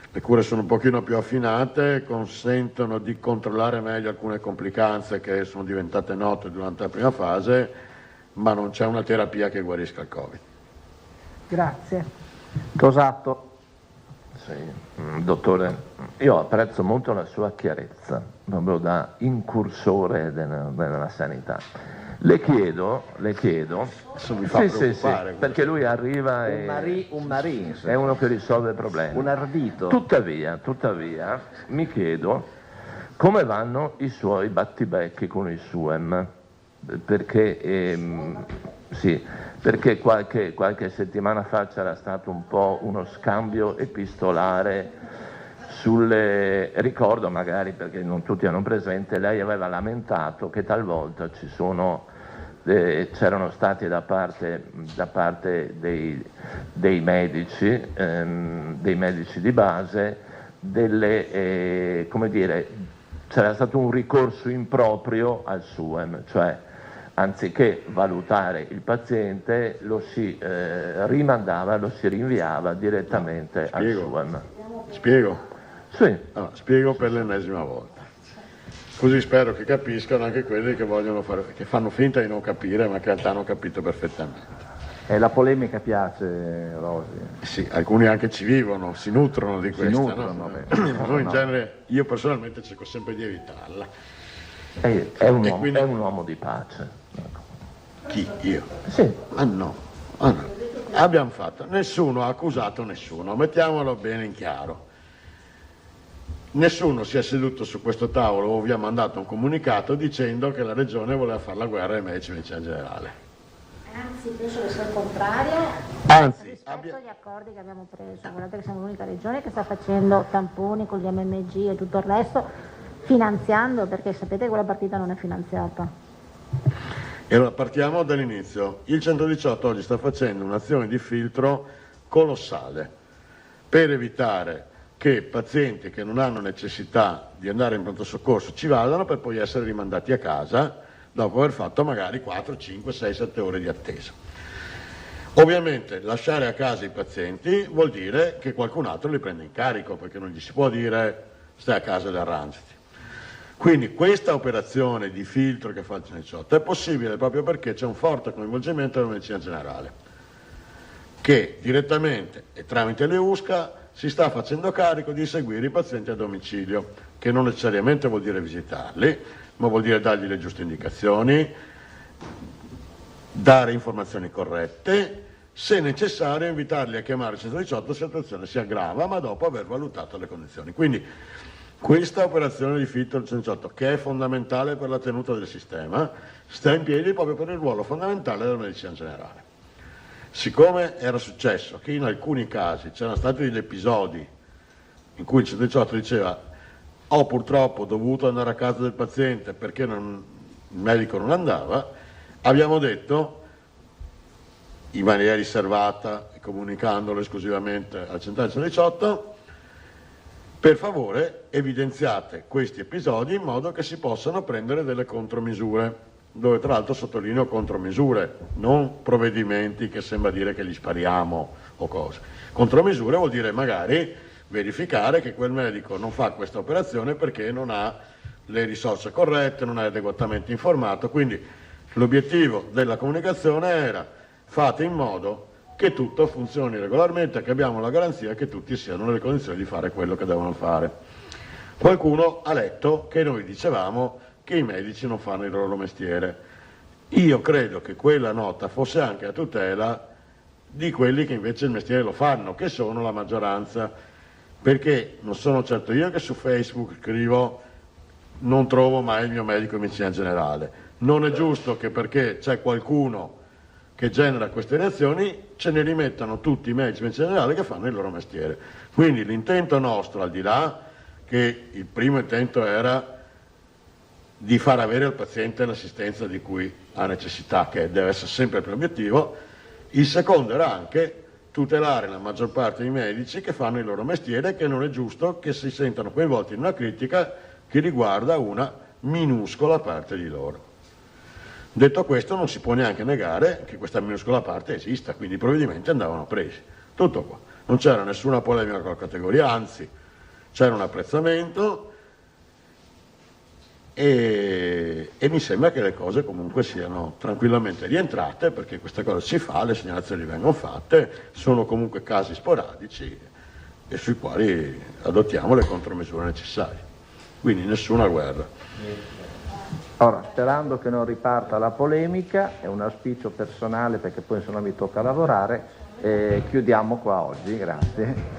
Speaker 13: le cure sono un pochino più affinate, consentono di controllare meglio alcune complicanze che sono diventate note durante la prima fase ma non c'è una terapia che guarisca il Covid.
Speaker 14: Grazie.
Speaker 15: Tosato.
Speaker 8: Sì, dottore, io apprezzo molto la sua chiarezza, proprio da incursore della sanità. Le chiedo,
Speaker 13: mi fa preoccupare,
Speaker 8: perché lui arriva è uno che risolve problemi.
Speaker 15: Un ardito.
Speaker 8: Tuttavia, mi chiedo come vanno i suoi battibecchi con il SUEM, perché qualche settimana fa c'era stato un po' uno scambio epistolare ricordo magari perché non tutti hanno presente, lei aveva lamentato che talvolta c'erano stati da parte dei medici di base c'era stato un ricorso improprio al SUEM, cioè anziché valutare il paziente lo si rimandava, lo si rinviava direttamente al SUEM.
Speaker 13: Spiego?
Speaker 8: Sì.
Speaker 13: Allora, spiego per l'ennesima volta. Così spero che capiscano anche quelli che fanno finta di non capire, ma che in realtà hanno capito perfettamente.
Speaker 15: E la polemica piace, Rosi?
Speaker 13: Sì, alcuni anche ci vivono, si nutrono di questa. Noi in genere, io personalmente cerco sempre di evitarla.
Speaker 8: È un uomo di pace.
Speaker 13: Chi? Io?
Speaker 8: Sì.
Speaker 13: Ah no. Abbiamo fatto, nessuno ha accusato nessuno, mettiamolo bene in chiaro. Nessuno si è seduto su questo tavolo o vi ha mandato un comunicato dicendo che la Regione voleva fare la guerra ai medici di medicina generale.
Speaker 11: Anzi, penso che sia il contrario.
Speaker 13: Anzi,
Speaker 11: rispetto agli accordi che abbiamo preso, guardate che siamo l'unica regione che sta facendo tamponi con gli MMG e tutto il resto, finanziando, perché sapete che quella partita non è finanziata.
Speaker 13: E allora partiamo dall'inizio. Il 118 oggi sta facendo un'azione di filtro colossale per evitare che pazienti che non hanno necessità di andare in pronto soccorso ci vadano per poi essere rimandati a casa dopo aver fatto magari 4, 5, 6, 7 ore di attesa. Ovviamente lasciare a casa i pazienti vuol dire che qualcun altro li prende in carico, perché non gli si può dire stai a casa ed arrangiati. Quindi questa operazione di filtro che fa il 118 è possibile proprio perché c'è un forte coinvolgimento della medicina generale, che direttamente e tramite le USCA si sta facendo carico di seguire i pazienti a domicilio, che non necessariamente vuol dire visitarli, ma vuol dire dargli le giuste indicazioni, dare informazioni corrette, se necessario invitarli a chiamare il 118 se la situazione si aggrava, ma dopo aver valutato le condizioni. Quindi questa operazione di filtro del 118, che è fondamentale per la tenuta del sistema, sta in piedi proprio per il ruolo fondamentale della medicina generale. Siccome era successo che in alcuni casi c'erano stati degli episodi in cui il 118 diceva ho purtroppo dovuto andare a casa del paziente perché il medico non andava, abbiamo detto in maniera riservata e comunicandolo esclusivamente al centrale 118, per favore evidenziate questi episodi in modo che si possano prendere delle contromisure, dove tra l'altro sottolineo contromisure, non provvedimenti che sembra dire che li spariamo o cose. Contromisure vuol dire magari verificare che quel medico non fa questa operazione perché non ha le risorse corrette, non è adeguatamente informato, quindi l'obiettivo della comunicazione era fate in modo che tutto funzioni regolarmente, che abbiamo la garanzia che tutti siano nelle condizioni di fare quello che devono fare. Qualcuno ha letto che noi dicevamo che i medici non fanno il loro mestiere. Io credo che quella nota fosse anche a tutela di quelli che invece il mestiere lo fanno, che sono la maggioranza, perché non sono certo io che su Facebook scrivo non trovo mai il mio medico in medicina generale. Non è giusto che perché c'è qualcuno che genera queste reazioni ce ne rimettano tutti i medici in medicina generale che fanno il loro mestiere. Quindi l'intento nostro, al di là che il primo intento era di far avere al paziente l'assistenza di cui ha necessità, che deve essere sempre il primo obiettivo, il secondo era anche tutelare la maggior parte dei medici che fanno il loro mestiere, che non è giusto che si sentano coinvolti in una critica che riguarda una minuscola parte di loro. Detto questo, non si può neanche negare che questa minuscola parte esista, quindi i provvedimenti andavano presi. Tutto qua. Non c'era nessuna polemica con la categoria, anzi c'era un apprezzamento e mi sembra che le cose comunque siano tranquillamente rientrate, perché questa cosa si fa, le segnalazioni vengono fatte, sono comunque casi sporadici e sui quali adottiamo le contromisure necessarie, quindi nessuna guerra.
Speaker 15: Ora, sperando che non riparta la polemica, è un auspicio personale perché poi insomma mi tocca lavorare, chiudiamo qua oggi, grazie.